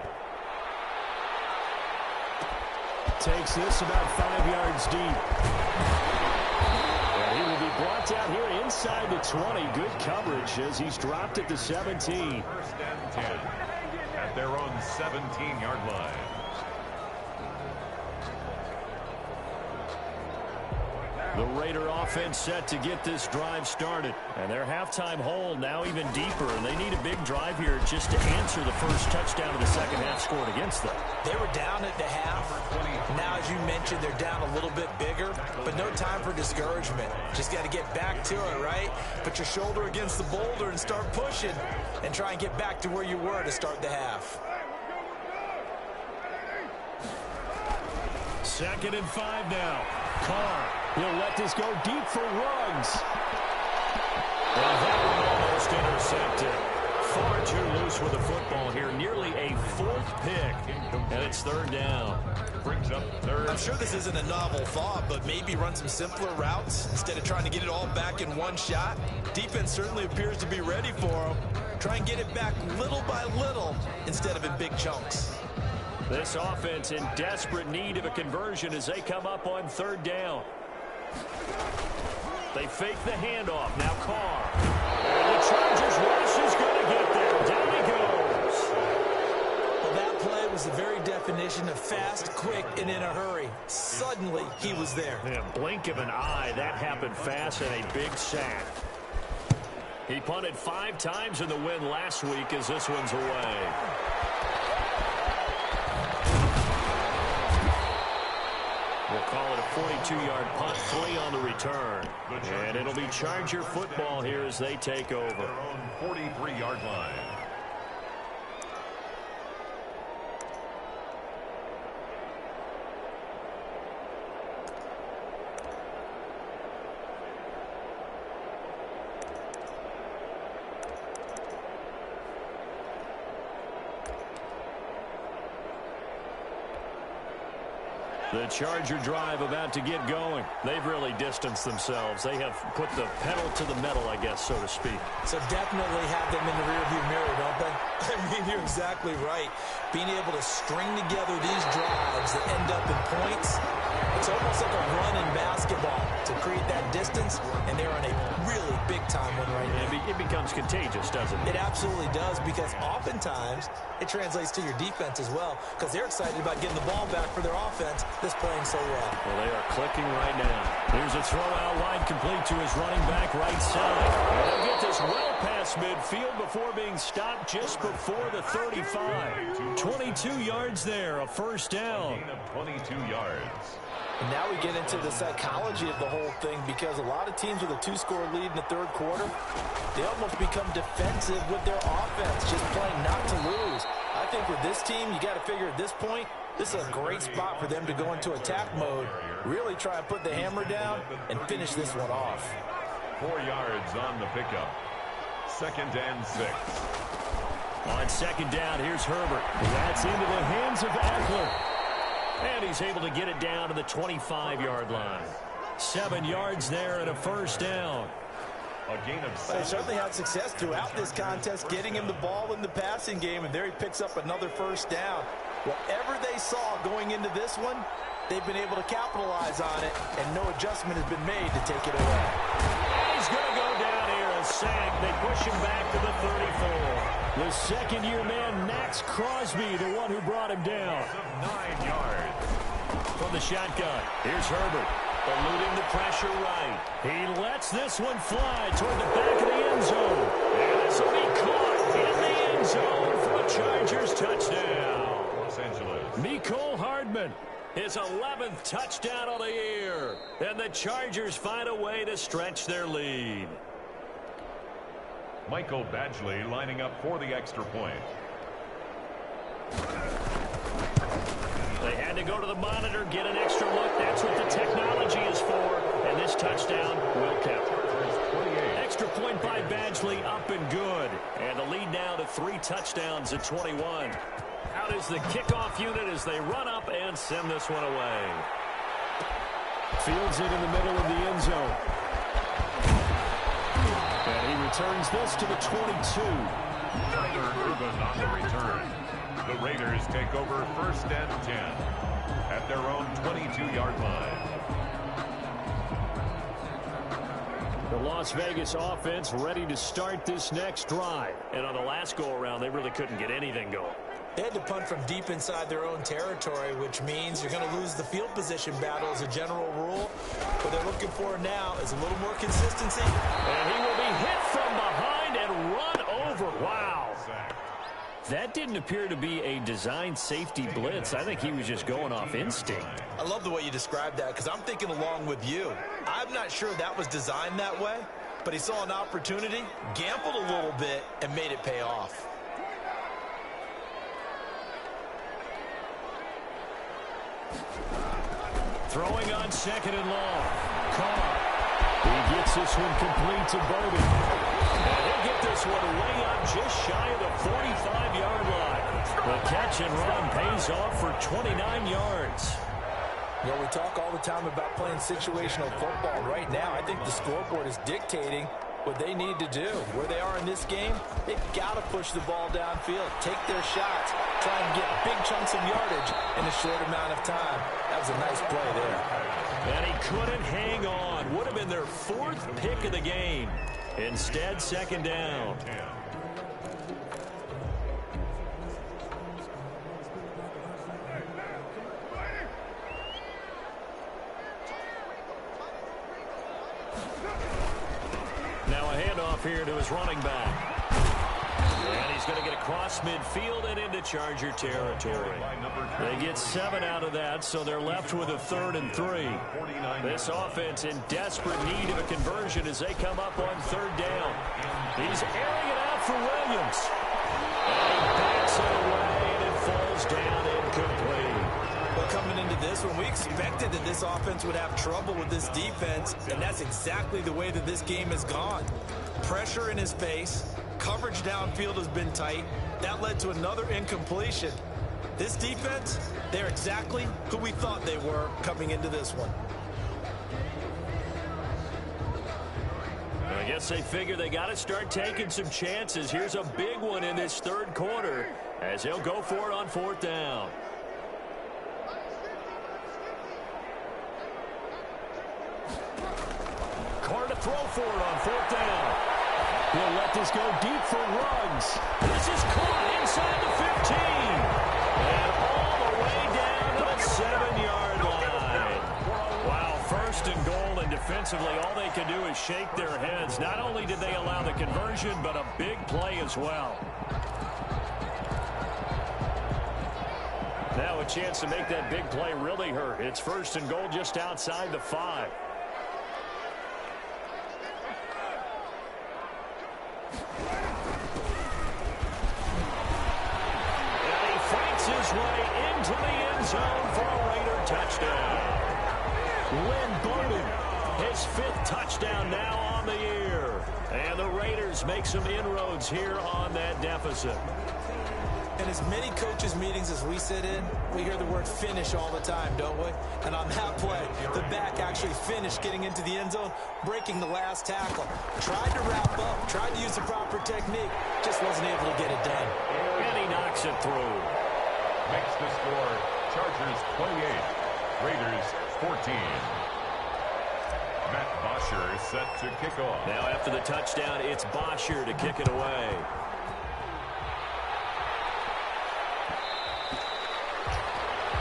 Takes this about 5 yards deep. And he will be brought down here inside the 20. Good coverage as he's dropped at the 17. First and 10 at their own 17-yard line. The Raider offense set to get this drive started. And their halftime hole now even deeper, and they need a big drive here just to answer the first touchdown of the second half scored against them. They were down at the half. Now, as you mentioned, they're down a little bit bigger, but no time for discouragement. Just got to get back to it, right? Put your shoulder against the boulder and start pushing and try and get back to where you were to start the half. 2nd and 5 now. Carr. He'll let this go deep for Ruggs. And that one almost intercepted. Far too loose with the football here. Nearly a 4th pick. And it's 3rd down. Brings up 3rd. I'm sure this isn't a novel thought, but maybe run some simpler routes instead of trying to get it all back in one shot. Defense certainly appears to be ready for them. Try and get it back little by little instead of in big chunks. This offense in desperate need of a conversion as they come up on 3rd down. They fake the handoff. Now Carr. And the Chargers rush is going to get there. Down he goes. Well, that play was the very definition of fast, quick, and in a hurry. Suddenly, he was there. In a blink of an eye, that happened fast and a big sack. He punted 5 times in the win last week as this one's away. We'll call it a 42-yard punt, 3 on the return. And it'll be Charger football here as they take over. Their own 43-yard line. The Charger drive about to get going. They've really distanced themselves. They have put the pedal to the metal, I guess, so to speak. So definitely have them in the rearview mirror, don't they? I mean, you're exactly right. Being able to string together these drives that end up in points, it's almost like a run in basketball to create that distance, and they're on a really big-time one right now. It becomes contagious, doesn't it? It absolutely does, because oftentimes it translates to your defense as well, because they're excited about getting the ball back for their offense that's playing so well. Well, they are clicking right now. Here's a throw out wide complete to his running back right side. And they'll get this well past midfield before being stopped just before the 35. 22 yards there, a first down. A gain of 22 yards. And now we get into the psychology of the whole thing, because a lot of teams with a 2-score lead in the 3rd quarter, they almost become defensive with their offense, just playing not to lose. I think with this team, you got to figure at this point, this is a great spot for them to go into attack mode, really try and put the hammer down and finish this one off. 4 yards on the pickup. 2nd and 6. On 2nd down, here's Herbert. That's into the hands of Eckler. And he's able to get it down to the 25-yard line. 7 yards there and a first down. A gain of 7. They certainly had success throughout this contest, getting him the ball in the passing game, and there he picks up another first down. Whatever they saw going into this one, they've been able to capitalize on it, and no adjustment has been made to take it away. He's going to go down here, a sack. They push him back to the 34. The second-year man, Max Crosby, the one who brought him down. 9 yards. From the shotgun, here's Herbert, eluding the pressure right. He lets this one fly toward the back of the end zone. And this will be caught in the end zone for a Chargers touchdown. Los Angeles. Mecole Hardman, his 11th touchdown of the year. And the Chargers find a way to stretch their lead. Michael Badgley lining up for the extra point. They had to go to the monitor, get an extra look. That's what the technology is for. And this touchdown will count. Extra point by Badgley, up and good. And the lead now to 3 touchdowns at 21. Out is the kickoff unit as they run up and send this one away. Fields it in the middle of the end zone. And he returns this to the 22. Tyler Urban on the return. The Raiders take over 1st and 10 at their own 22-yard line. The Las Vegas offense ready to start this next drive. And on the last go-around, they really couldn't get anything going. They had to punt from deep inside their own territory, which means you're going to lose the field position battle as a general rule. What they're looking for now is a little more consistency. And he will be hit from behind and run over. Wow. That didn't appear to be a designed safety blitz. I think he was just going off instinct. I love the way you described that because I'm thinking along with you. I'm not sure that was designed that way, but he saw an opportunity, gambled a little bit, and made it pay off. Throwing on 2nd and long. Carr. He gets this one complete to Bowden. And he'll get this one way up just shy of the 45-yard line. The catch and run pays off for 29 yards. You know, we talk all the time about playing situational football. Right now, I think the scoreboard is dictating what they need to do. Where they are in this game, they've got to push the ball downfield, take their shots, try and get big chunks of yardage in a short amount of time. That was a nice play there. And he couldn't hang on. Would have been their 4th pick of the game. Instead, 2nd down. Now a handoff here to his running back. And he's going to get across midfield and into Charger territory. They get 7 out of that, so they're left with a 3rd and 3. This offense in desperate need of a conversion as they come up on 3rd down. He's airing it out for Williams. And he backs it away, and it falls down incomplete. Well, coming into this one, we expected that this offense would have trouble with this defense, and that's exactly the way that this game has gone. Pressure in his face, coverage downfield has been tight. That led to another incompletion. This defense, they're exactly who we thought they were coming into this one. I guess they figure they got to start taking some chances. Here's a big one in this 3rd quarter as they'll go for it on 4th down. Carr to throw for it on 4th down. He'll let this go deep for Ruggs. This is caught inside the 15. And all the way down to the 7-yard line. Wow, 1st and goal, and defensively all they can do is shake their heads. Not only did they allow the conversion, but a big play as well. Now a chance to make that big play really hurt. It's 1st and goal just outside the 5. His way into the end zone for a Raider touchdown. Lynn Bowden, his 5th touchdown now on the year. And the Raiders make some inroads here on that deficit. In as many coaches' meetings as we sit in, we hear the word finish all the time, don't we? And on that play, the back actually finished getting into the end zone, breaking the last tackle. Tried to wrap up, tried to use the proper technique, just wasn't able to get it done. And he knocks it through. Makes the score Chargers 28, Raiders 14. Matt Bosher is set to kick off. Now after the touchdown, it's Bosher to kick it away.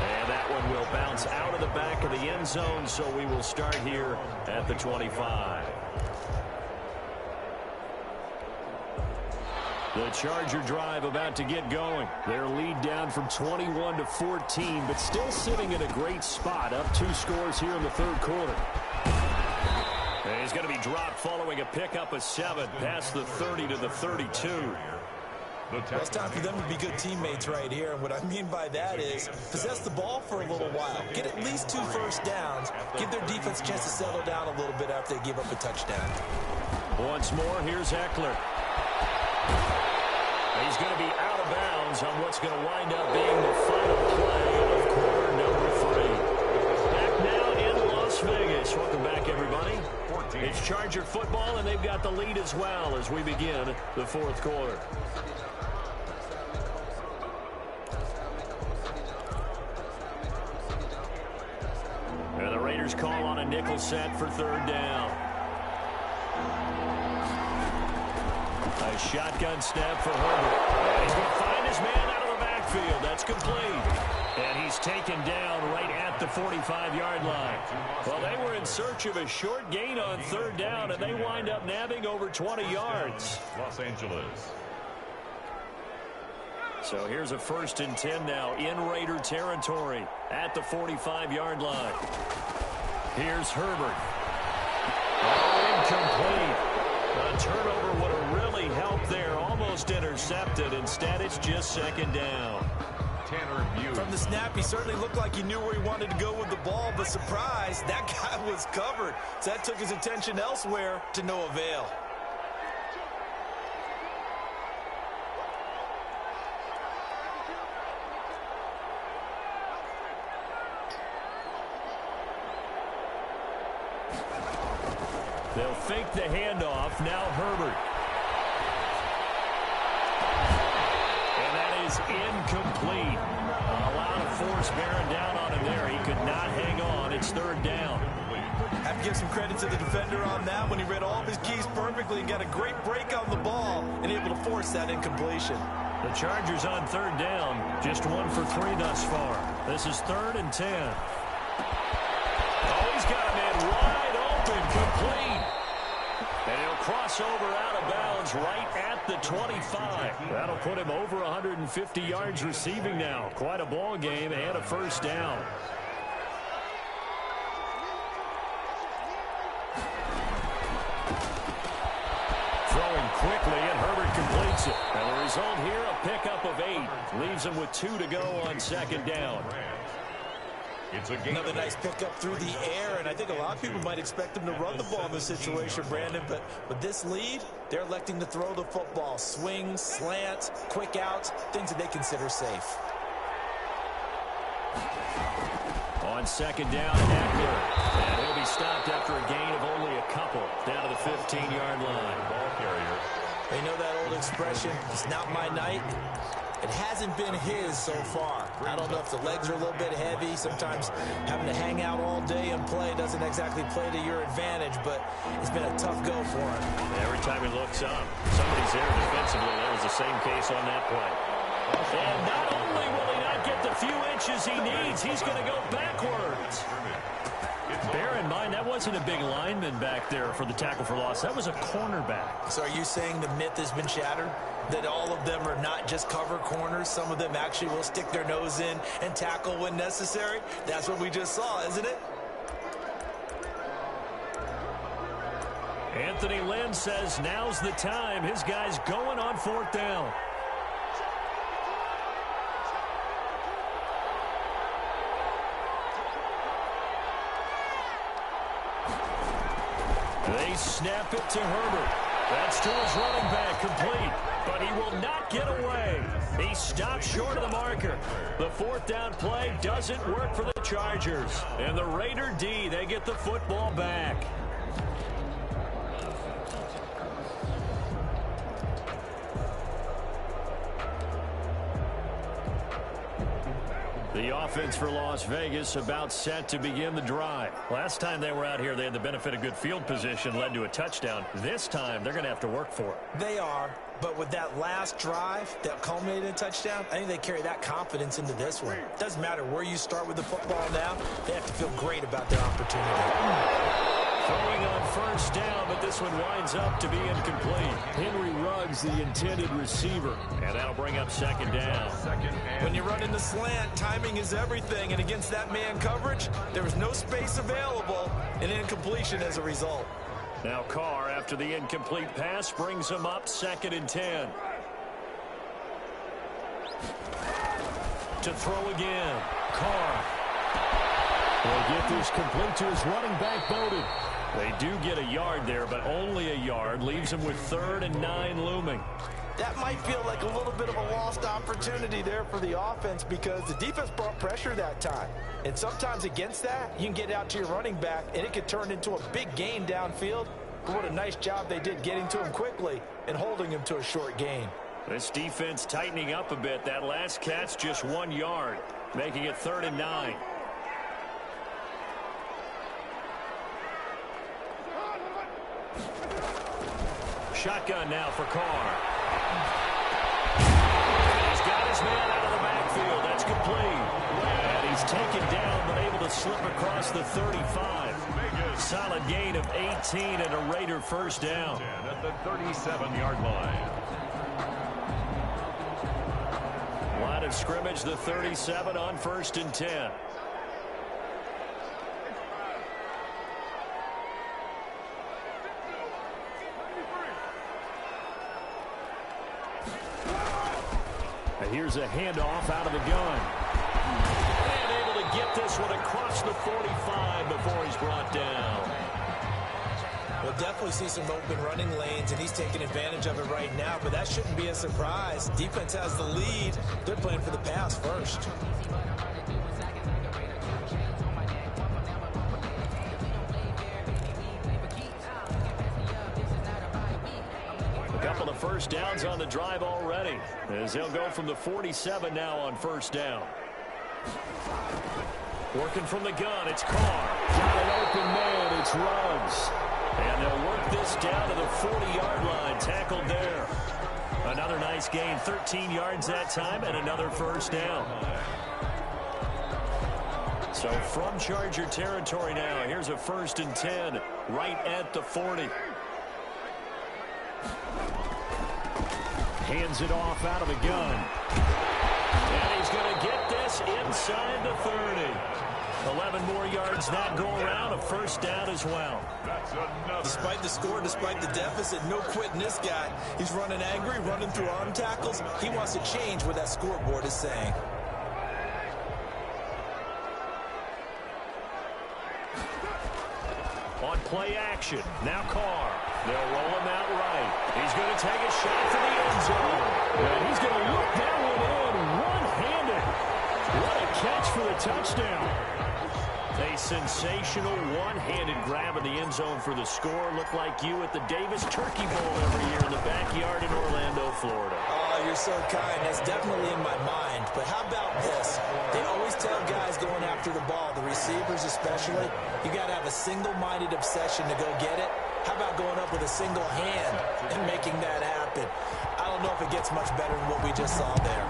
And that one will bounce out of the back of the end zone, so we will start here at the 25. The Charger drive about to get going. Their lead down from 21 to 14, but still sitting in a great spot. Up 2 scores here in the 3rd quarter. And he's going to be dropped following a pickup of 7 past the 30 to the 32. Well, it's time for them to be good teammates right here. And what I mean by that is possess the ball for a little while. Get at least 2 first downs. Give their defense a chance to settle down a little bit after they give up a touchdown. Once more, here's Eckler. He's going to be out of bounds on what's going to wind up being the final play of quarter number 3. Back now in Las Las Vegas. Welcome back, everybody. It's Charger football, and they've got the lead as well as we begin the fourth quarter. And the Raiders call on a nickel set for third down. A shotgun snap for Herbert. And he's going to find his man out of the backfield. That's complete. And he's taken down right at the 45-yard line. Well, they were in search of a short gain on third down, and they wind up nabbing over 20 yards. Los Angeles. So here's a 1st and 10 now in Raider territory at the 45-yard line. Here's Herbert. Oh, incomplete. A turnover would have really helped there. Almost intercepted. Instead, it's just 2nd down. From the snap, he certainly looked like he knew where he wanted to go with the ball, but surprise, that guy was covered. So that took his attention elsewhere to no avail. They'll fake the handoff. Now Herbert. And that is incomplete. A lot of force bearing down on him there. He could not hang on. It's 3rd down. Have to give some credit to the defender on that when he read all of his keys perfectly and got a great break on the ball and able to force that incompletion. The Chargers on 3rd down. Just 1 for 3 thus far. This is 3rd and 10. Oh, he's got a man wide open, complete. And he'll cross over out of bounds right at the 25. That'll put him over 150 yards receiving now. Quite a ball game and a 1st down. Throwing quickly, and Herbert completes it. And the result here, a pickup of 8. Leaves him with 2 to go on 2nd down. It's another nice pickup through the air, and I think a lot of people might expect him to run the ball in this situation, Brandon, but with this lead, they're electing to throw the football. Swings, slants, quick outs, things that they consider safe. On 2nd down, Eckler. And he'll be stopped after a gain of only a couple. Down to the 15-yard line. Ball carrier. They know that old expression, it's not my night. It hasn't been his so far. I don't know if the legs are a little bit heavy. Sometimes having to hang out all day and play doesn't exactly play to your advantage, but it's been a tough go for him. Every time he looks up, somebody's there defensively. That was the same case on that play. And not only will he not get the few inches he needs, he's going to go backwards. Bear in mind, that wasn't a big lineman back there for the tackle for loss. That was a cornerback. So are you saying the myth has been shattered? That all of them are not just cover corners? Some of them actually will stick their nose in and tackle when necessary? That's what we just saw, isn't it? Anthony Lynn says now's the time. His guy's going on 4th down. They snap it to Herbert. That's to his running back, complete. But he will not get away. He stopped short of the marker. The 4th down play doesn't work for the Chargers. And the Raider D, they get the football back. The offense for Las Vegas about set to begin the drive. Last time they were out here, they had the benefit of good field position, led to a touchdown. This time, they're going to have to work for it. They are, but with that last drive that culminated in a touchdown, I think they carry that confidence into this one. Doesn't matter where you start with the football now, they have to feel great about their opportunity. Throwing on 1st down, but this one winds up to be incomplete. Henry Ruggs, the intended receiver, and that'll bring up 2nd down. When you run in the slant, timing is everything, and against that man coverage, there was no space available, and incompletion as a result. Now Carr, after the incomplete pass, brings him up 2nd and 10. To throw again, Carr. Will get this complete to his running back, Bowden. They do get a yard there, but only a yard. Leaves him with 3rd and 9 looming. That might feel like a little bit of a lost opportunity there for the offense because the defense brought pressure that time. And sometimes against that, you can get out to your running back, and it could turn into a big gain downfield. But what a nice job they did getting to him quickly and holding him to a short gain. This defense tightening up a bit. That last catch just 1 yard, making it 3rd and 9. Shotgun now for Carr. He's got his man out of the backfield. That's complete. And he's taken down but able to slip across the 35. Solid gain of 18 and a Raider first down. At the 37-yard line. Line of scrimmage, the 37 on 1st and 10. Here's a handoff out of the gun. And able to get this one across the 45 before he's brought down. We'll definitely see some open running lanes, and he's taking advantage of it right now, but that shouldn't be a surprise. Defense has the lead. They're playing for the pass first. A couple of first downs on the drive already, as they'll go from the 47 now on 1st down. Working from the gun, it's Carr. Got an open man, it's Ruggs. And they'll work this down to the 40-yard line, tackled there. Another nice gain, 13 yards that time, and another first down. So from Charger territory now, here's a 1st and 10 right at the 40. Hands it off out of the gun. And he's going to get this inside the 30. 11 more yards that go around, a first down as well. Despite the score, despite the deficit, no quitting this guy. He's running angry, running through arm tackles. He wants to change what that scoreboard is saying. On play action, now Carr. They'll roll him out right. He's going to take a shot for the end zone. And he's going to look that one in one-handed. What a catch for the touchdown. A sensational one-handed grab in the end zone for the score. Looked like you at the Davis Turkey Bowl every year in the backyard in Orlando, Florida. Oh, you're so kind. That's definitely in my mind. But how about this? They always tell guys going after the ball, the receivers especially, you got to have a single-minded obsession to go get it. How about going up with a single hand and making that happen? I don't know if it gets much better than what we just saw there.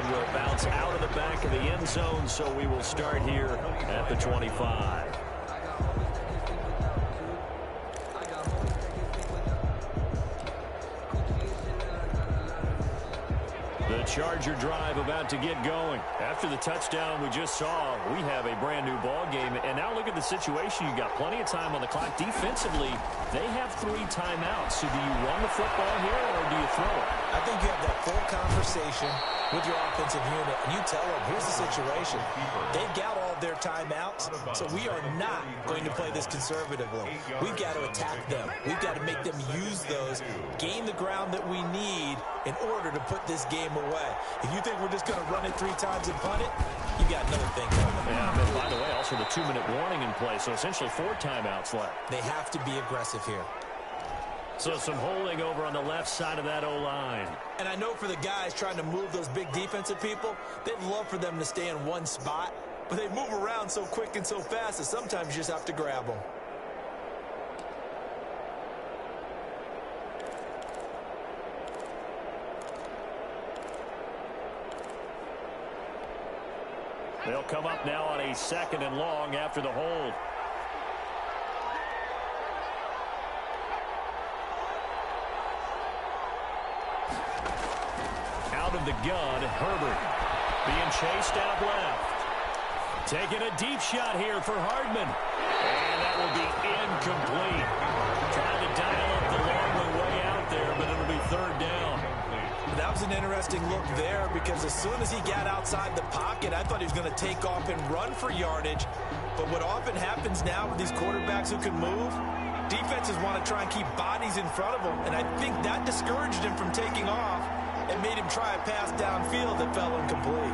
Will bounce out of the back of the end zone, so we will start here at the 25. The Charger drive about to get going. After the touchdown we just saw, we have a brand new ball game. And now look at the situation. You got plenty of time on the clock. Defensively, they have 3 timeouts. So do you run the football here or do you throw it? I think you have that full conversation with your offensive unit, and you tell them, here's the situation. They've got all their timeouts, so we are not going to play this conservatively. We've got to attack them. We've got to make them use those, gain the ground that we need in order to put this game away. If you think we're just going to run it 3 times and punt it, you got another thing coming. Yeah, and by the way, also the 2-minute warning in play, so essentially 4 timeouts left. They have to be aggressive here. So some holding over on the left side of that O-line. And I know for the guys trying to move those big defensive people, they'd love for them to stay in one spot, but they move around so quick and so fast that sometimes you just have to grab them. They'll come up now on a 2nd and long after the hold. Out of the gun, Herbert being chased out left. Taking a deep shot here for Hardman. And that will be incomplete. Trying to dial up the long way out there, but it'll be 3rd down. That was an interesting look there because as soon as he got outside the pocket, I thought he was going to take off and run for yardage. But what often happens now with these quarterbacks who can move, Defenses want to try and keep bodies in front of him, and I think that discouraged him from taking off and made him try a pass downfield that fell incomplete.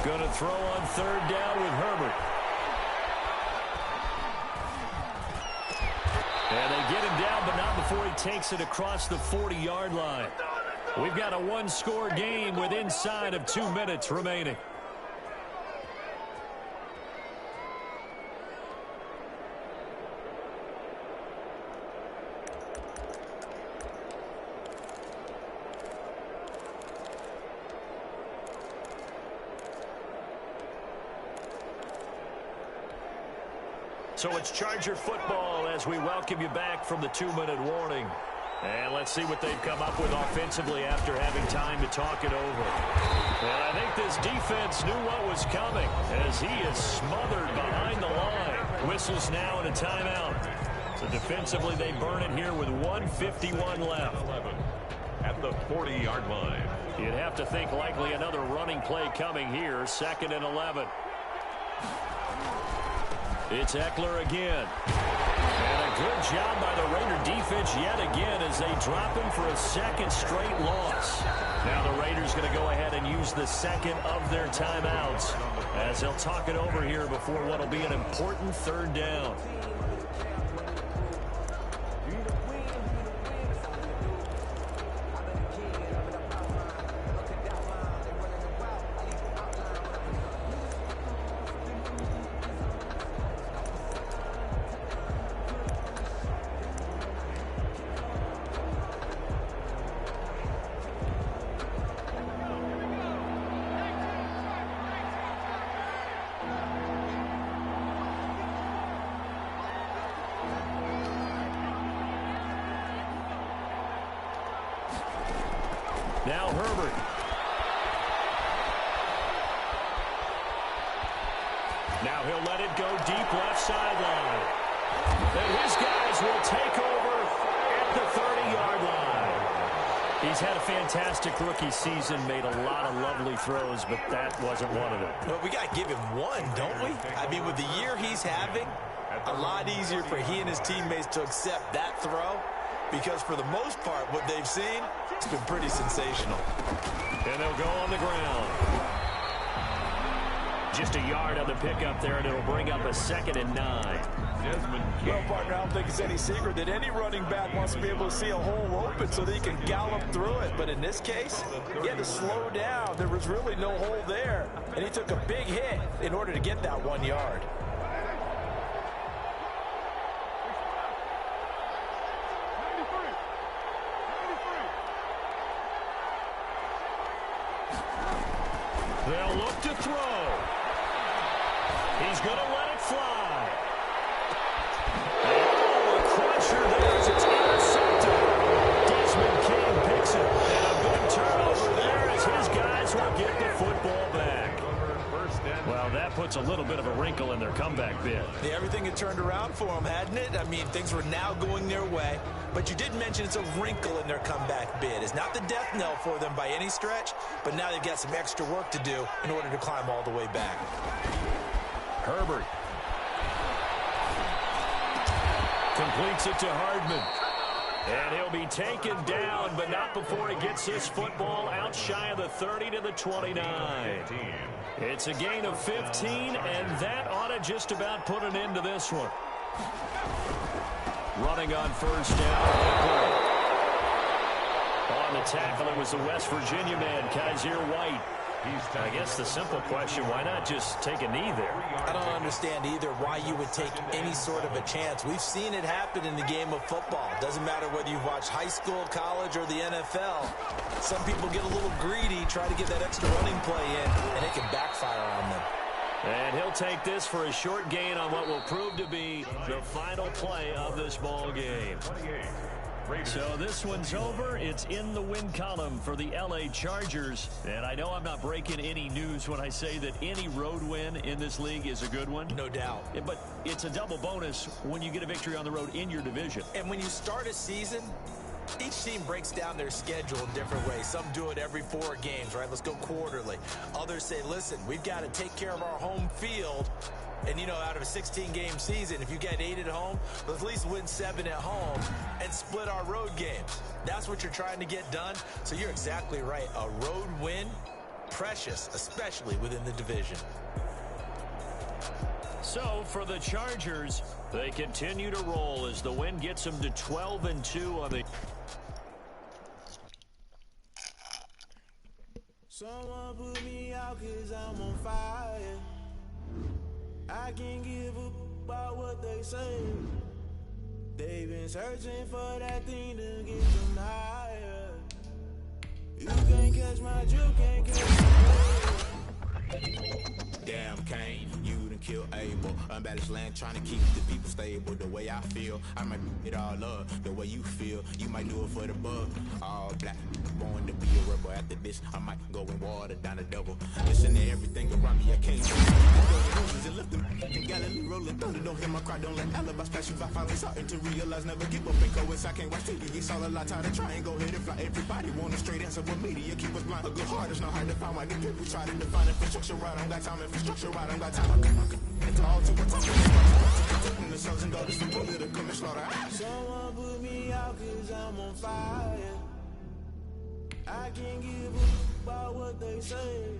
Going to throw on third down with Herbert. And they get him down, but not before he takes it across the 40-yard line. We've got a one-score game with inside of 2 minutes remaining. So it's Charger football as we welcome you back from the 2-minute warning. And let's see what they've come up with offensively after having time to talk it over. And I think this defense knew what was coming as he is smothered behind the line. Whistles now and a timeout. So defensively they burn it here with 1:51 left. At the 40-yard line. You'd have to think likely another running play coming here. 2nd and 11. It's Eckler again. And a good job by the Raider defense yet again as they drop him for a second straight loss. Now the Raiders going to go ahead and use the second of their timeouts as they'll talk it over here before what will be an important 3rd down. Now Herbert. Now he'll let it go deep left sideline. And his guys will take over at the 30-yard line. He's had a fantastic rookie season, made a lot of lovely throws, but that wasn't one of them. Well, we got to give him one, don't we? I mean, with the year he's having, a lot easier for he and his teammates to accept that throw. Because for the most part, what they've seen, it's been pretty sensational. And they'll go on the ground. Just a yard on the pickup there, and it'll bring up a 2nd and 9. Well, partner, I don't think it's any secret that any running back wants to be able to see a hole open so that he can gallop through it. But in this case, he had to slow down. There was really no hole there. And he took a big hit in order to get that 1 yard. They'll look to throw. He's going to let it fly. Oh, a crusher there as it's intercepted. Desmond King picks it. And a big turnover there as his guys will get the football back. Well, that puts a little bit of a wrinkle in their comeback bid. Yeah, everything had turned around for them, hadn't it? I mean, things were now going their way. But you did mention it's a wrinkle in their comeback bid. It's not the death knell for them by any stretch, but now they've got some extra work to do in order to climb all the way back. Herbert completes it to Hardman. And he'll be taken down, but not before he gets this football out shy of the 30 to the 29. It's a gain of 15, and that ought to just about put an end to this one. Running on 1st down. On the tackle, it was the West Virginia man, Kaiser White. I guess the simple question, why not just take a knee there? I don't understand either why you would take any sort of a chance. We've seen it happen in the game of football. Doesn't matter whether you've watched high school, college, or the NFL. Some people get a little greedy, try to get that extra running play in, and it can backfire on them. And he'll take this for a short gain on what will prove to be the final play of this ball game. So this one's over. It's in the win column for the LA Chargers. And I know I'm not breaking any news when I say that any road win in this league is a good one. No doubt. But it's a double bonus when you get a victory on the road in your division. And when you start a season Each team breaks down their schedule in different ways. Some do it every 4 games, right? Let's go quarterly. Others say, listen, we've got to take care of our home field. And, you know, out of a 16-game season, if you get 8 at home, let's at least win 7 at home and split our road games. That's what you're trying to get done. So you're exactly right. A road win, precious, especially within the division. So for the Chargers, they continue to roll as the win gets them to 12-2 on the... Someone put me out 'cause I'm on fire. I can't give up about what they say. They've been searching for that thing to get them higher. You can't catch my drift, can't catch my wave. Damn, Kane, you done killed Abel. Unbalanced land trying to keep the people stable. The way I feel, I might it all up. The way you feel, you might do it for the bug. All black, born to be a rebel. After this, I might go and water down a double. Listen to everything around me, I can't see. And left them in Galilee rolling thunder. Don't hear my cry, don't let alibis pass you. I finally starting to realize, never give up and go. I can't watch TV, it's all a lot. Tired of trying, go ahead and fly. Everybody want a straight answer, but media keep us blind. A good heart is not hard to find. Why the people try to define infrastructure right? I don't got time, infrastructure right? I don't got time. It's all to what's taking the sons and daughters from political and slaughter. Someone put me out 'cause I'm on fire. I can't give up about what they say.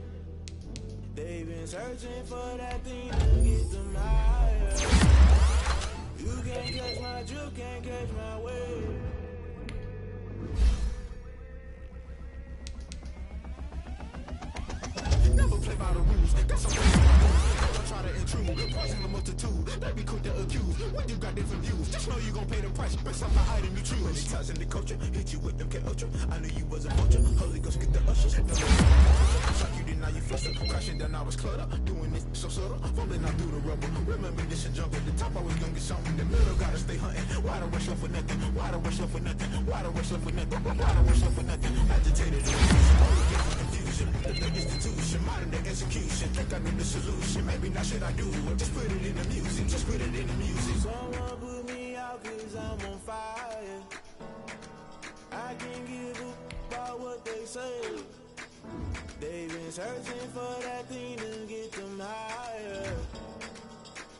They've been searching for that thing to get them higher. You can't catch my drift, can't catch my wave. Never play by the rules. Got some never try to intrude. Poison the multitude. They be quick to accuse. When you got different views, just know you gon' pay the price. Based on the item you choose. When it's ties in the culture, hit you with them K-Ultra. I knew you was a vulture. Holy Ghost get the ushers. Shock you did, now you fluster. Crashing down, I was clutter. Doing this so subtle. Fumbling out through the rubble. Remember this and jump at the top. I was gonna get something in the middle. Gotta stay hunting. Why the rush left for nothing? Why the rush left for nothing? Why the rush left for nothing? Why the rush left for nothing? Agitated in confusion. The institution, modern day execution. Think I know the solution. Maybe not should I do it? Just put it in the music. Just put it in the music. Someone put me out 'cause I'm on fire. I can't give up about what they say. They've been searching for that thing to get them higher.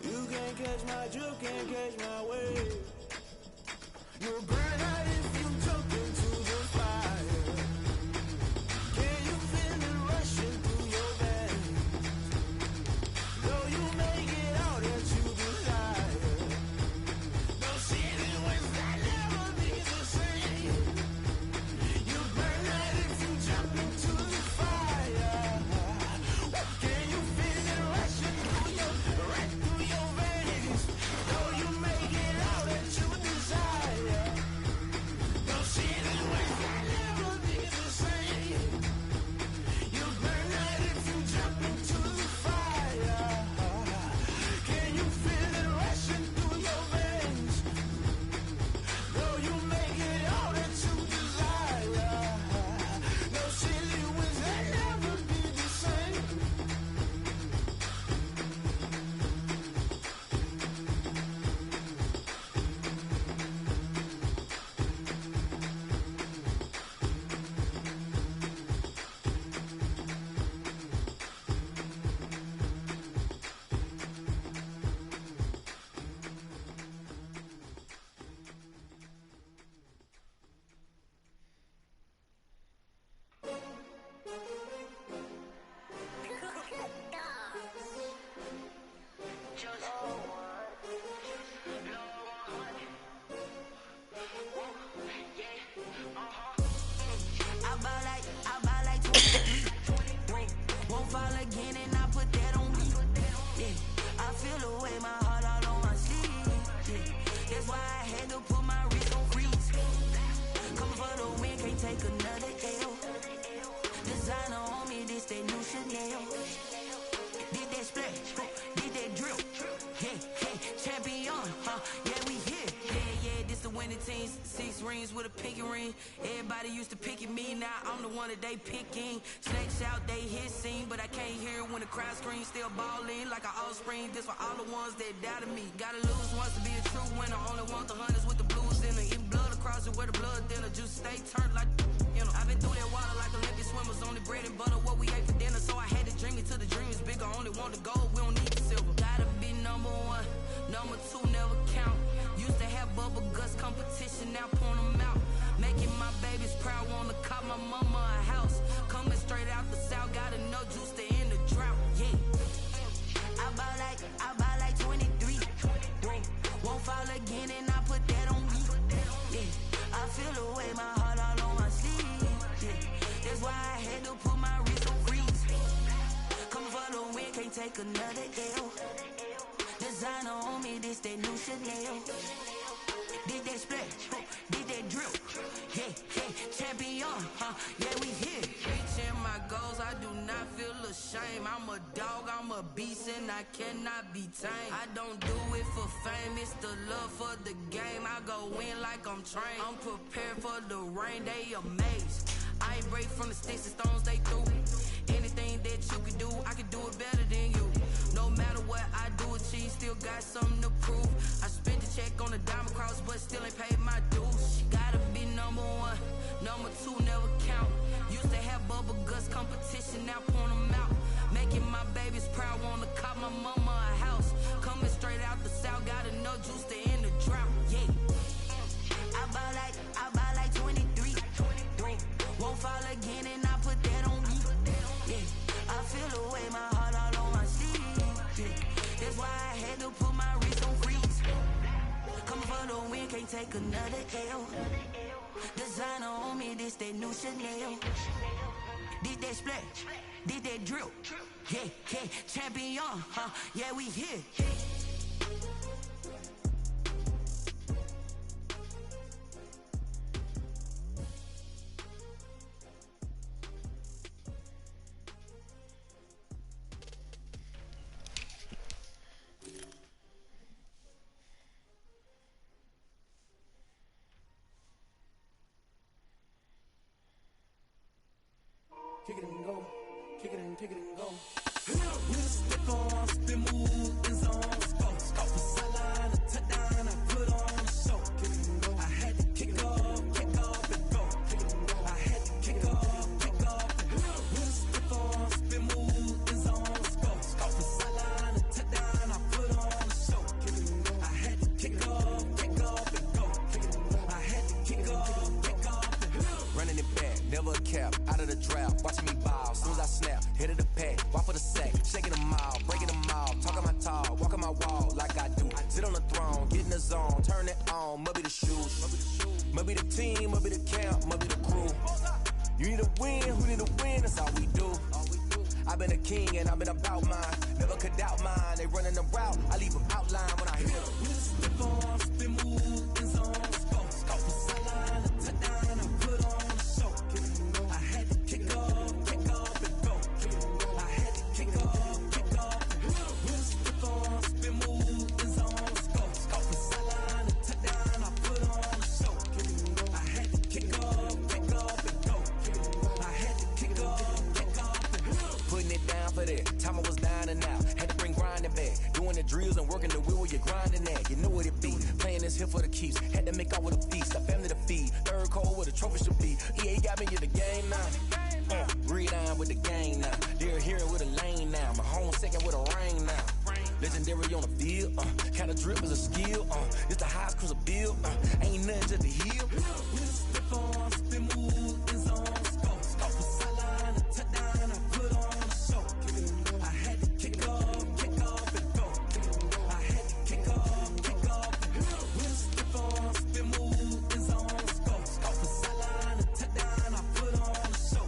You can't catch my drift, can't catch my wave. You'll burn out if you jump into the fire. Can you feel it rushing through your veins? Though you make it out that you desire. No ceiling was that never be the same. You burn out if you jump into the fire. Can you feel it rushing right through your veins? Though you make it out that you desire. No ceiling was that never be the same. You burn out if you jump into the fire. Can you feel it rushing through your veins? Though you make it all that you desire. No silly wins that never be the same. I buy like 20. Won't fall again and I put that on me. Yeah, I feel the way my heart all on my sleeve. Yeah, that's why I had to put my wrist on freeze. Coming for the win, can't take another L. Designer on me, this that new Chanel. Did that splash, did that drill. Yeah, champion, yeah, we here. Yeah, this the winning team. 6 rings with a pinky ring. Everybody used to pick at me, now I'm the one that they picking. Snakes out, they hit scene, but I can't hear it when the crowd screams. Still balling like an offspring. This for all the ones that doubted me. Gotta lose once to be a true winner. Only want the hunters with the blues in the blood. cross it where the blood thinner. Juice stay turned like, you know. I've been through that water like Olympic swimmers. Only bread and butter, what we ate for dinner. So I had to dream it till the dream is bigger. Only want the gold, we don't need the silver. Gotta be number one, number two never count. Used to have bubble guts competition, now point them out. Making my babies proud, wanna cop my mama a house. Coming straight out the south, gotta know juice to end the drought, yeah. I buy like 23. Won't fall again and I put that on me, yeah. I feel the way, my heart all on my sleeve, yeah. That's why I had to put my wrist on freeze. Coming for the win, can't take another L. Designer on me, this that new Chanel. Did that splash, did that drill, yeah, champion, yeah, we here. Reaching my goals, I do not feel ashamed. I'm a dog, I'm a beast, and I cannot be tamed. I don't do it for fame, it's the love for the game. I go in like I'm trained. I'm prepared for the rain, they amazed. I ain't break from the sticks and stones they threw. Anything that you can do, I can do it better than you. No matter what I do, achieve, still got something to prove. I spent the check on the diamond cross, but still ain't paid my dues. Gotta be number one, number two never count. Used to have bubble guts competition, now point them out. Making my babies proud, wanna cop my mama a house. Coming straight out the south, gotta know juice to end the drought, yeah. I buy like 23. Won't fall again and I put that on me, yeah. I feel the way, my heart all on my sleeve, yeah. That's why I had to put my wrist on freeze. Coming for the win, can't take another L. Designer on me, this that new Chanel. Did that splash, did that drill, yeah, champion, yeah, we here. Kick it and go, kick it and go. With a stick on, spin move, in zone, scope the sideline, a touchdown, I put on a show. Kick it and go. I had to kick off and go. Kick it and go. I had to kick off and go. With a stick on, spin move, in zone, scope the sideline, a touchdown, I put on a show. Kick it and go. I had to kick off and go. Kick it and go. I had to kick off and go. Running it back, never a cap, out of the draft, watching me ball. Soon as I snap, hit of the pack, walk for the sack, shaking them all, breaking them all, talking my talk, walking my wall like I do. Sit on the throne, get in the zone, turn it on, must be the shoes, must be the team, must be the camp, must be the crew. You need a win, who need a win, that's all we do. I've been a king and I've been about mine, never could doubt mine. They running the route, I leave them outline when I hit them. With a stick on, spin move, in zone, scope the sideline, a touchdown, I put on a show. I had to kick off and go. I had to kick off and go. With a stick on, spin move, in zone, scope the sideline, a touchdown, I put on a show. I had to kick off and go. I had to kick off and go. Putting it down for that, time I was down and out, had to bring grinding back, doing the drills and working the wheel where you're grinding at, you know what it be, playing this here for the keeps, had to make out with a feast, a family to feed, third cold where the trophy should be, EA got me in the game now, read on with the game now, they're hearing with a lane now, my home second with a rain now, legendary on the field, kind of drip is a skill, it's the highest cruiser bill, ain't nothing to the heel. With a stick on, spin move, in zone, scope the sideline, a touchdown, I put on a show. I had to kick off and go. I had to kick off and go. With a stick on, spin move, in zone, scope the sideline, a touchdown, I put on a show.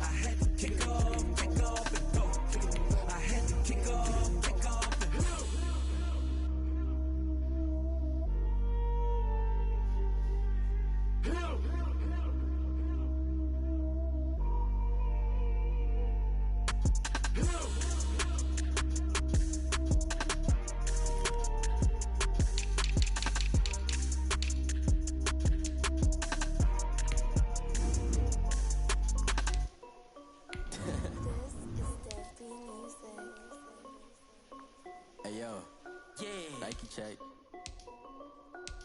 I had to kick off and go. I had to kick off and go. Hey yo, Yeah. Nike check.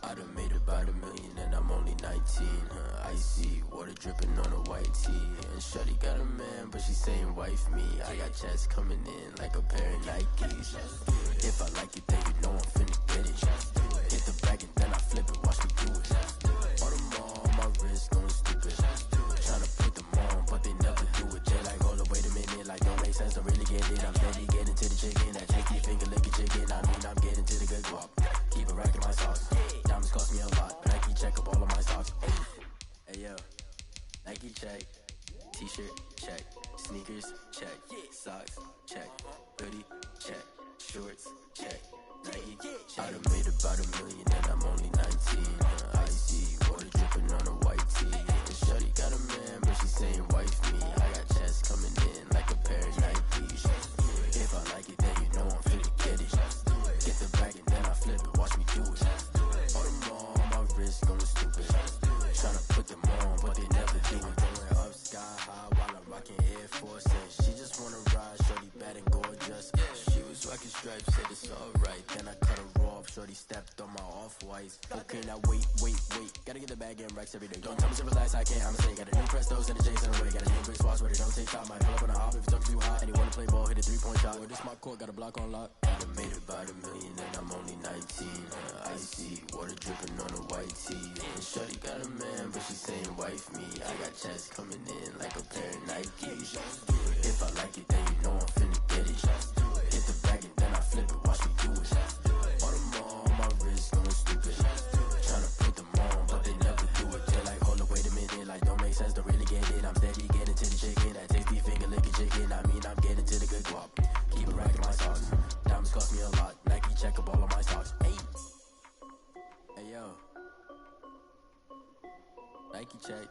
I done made about $1 million and I'm only 19. Icy water dripping on a white tee. And shorty got a man, but she saying wife me. I got checks coming in like a pair of Nikes. If I like it, then you know I'm finna get it. Hit the bag and then I flip it, watch me do it. All them on my wrist going stupid. Tryna put them on, but they never do it. They like, hold up, wait a minute, like don't make sense, don't really get it. I'm steady getting to the chicken, that tasty finger licking chicken. I mean, I'm getting to the good guap. Keep it racking my sauce. Diamonds cost me a lot. Nike check up all of my socks. Hey yo, Nike check. T-shirt check. Sneakers check. Socks check. Hoodie check. Shorts check. Nike. I done made about $1 million and I'm only 19. Icy water dripping on a white tee. And shorty got a man, but she saying wife me. I got checks coming in like a pair of Nikes. If I like it, then you know I'm finna get it. Get the bag and then I flip it, watch me do it. All them on my wrist going stupid. Tryna put them on, but they never do it. Going up sky high while I'm rocking Air Force. She just wanna ride, shorty bad and gorgeous. She was rocking stripes, said it's alright. Then I cut her off, shorty stepped on my off-whites. Okay, now wait. Gotta get the bag and racks every day. Don't tell me simple last I can't, I'ma say. Got a new Prestos and a J's in the way. Got a new Chris Watch, but it don't take time. Might pull up on a hop if it's talking too hot. And you wanna play ball, hit a 3-point shot. Or this my court, got a block on lock. I done made about $1 million and I'm only 19. Icy water dripping on a white tee. And shorty got a man, but she saying wife me. I got checks coming in like a pair of Nikes. If I like it, then you know I'm finna get it. Hit the bag and then I flip it, watch me do it. All them on my wrist going stupid. Tryna put them on, but they never do it. They're like, hold up, wait a minute, like don't make sense, don't really get it. I'm steady getting to the chicken, that tasty finger licking chicken. I mean, I'm getting to the good guap. Keep it racking my sauce. Diamonds cost me a lot. Nike check up all of my socks. Hey yo, Nike check.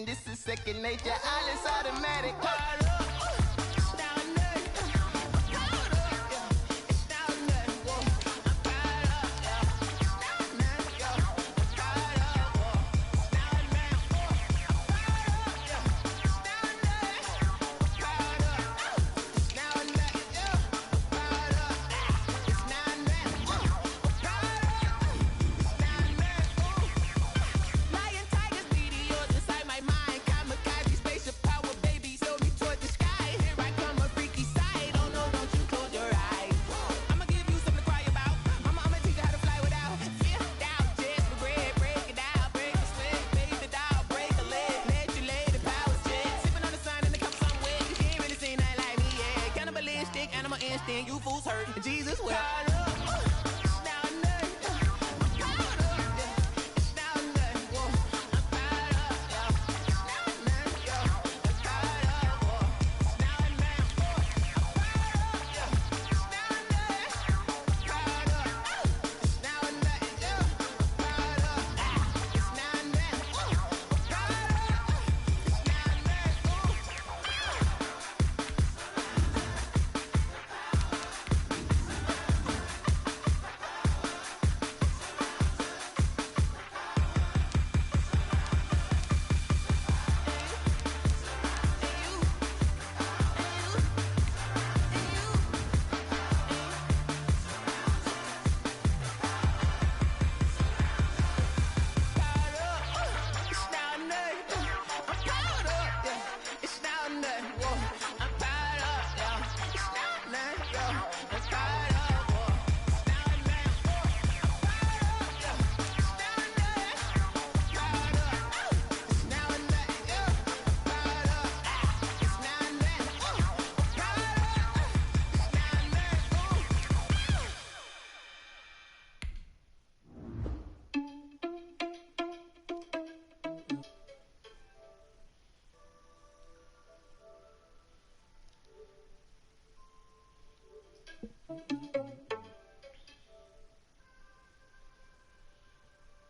This is second nature, all is automatic.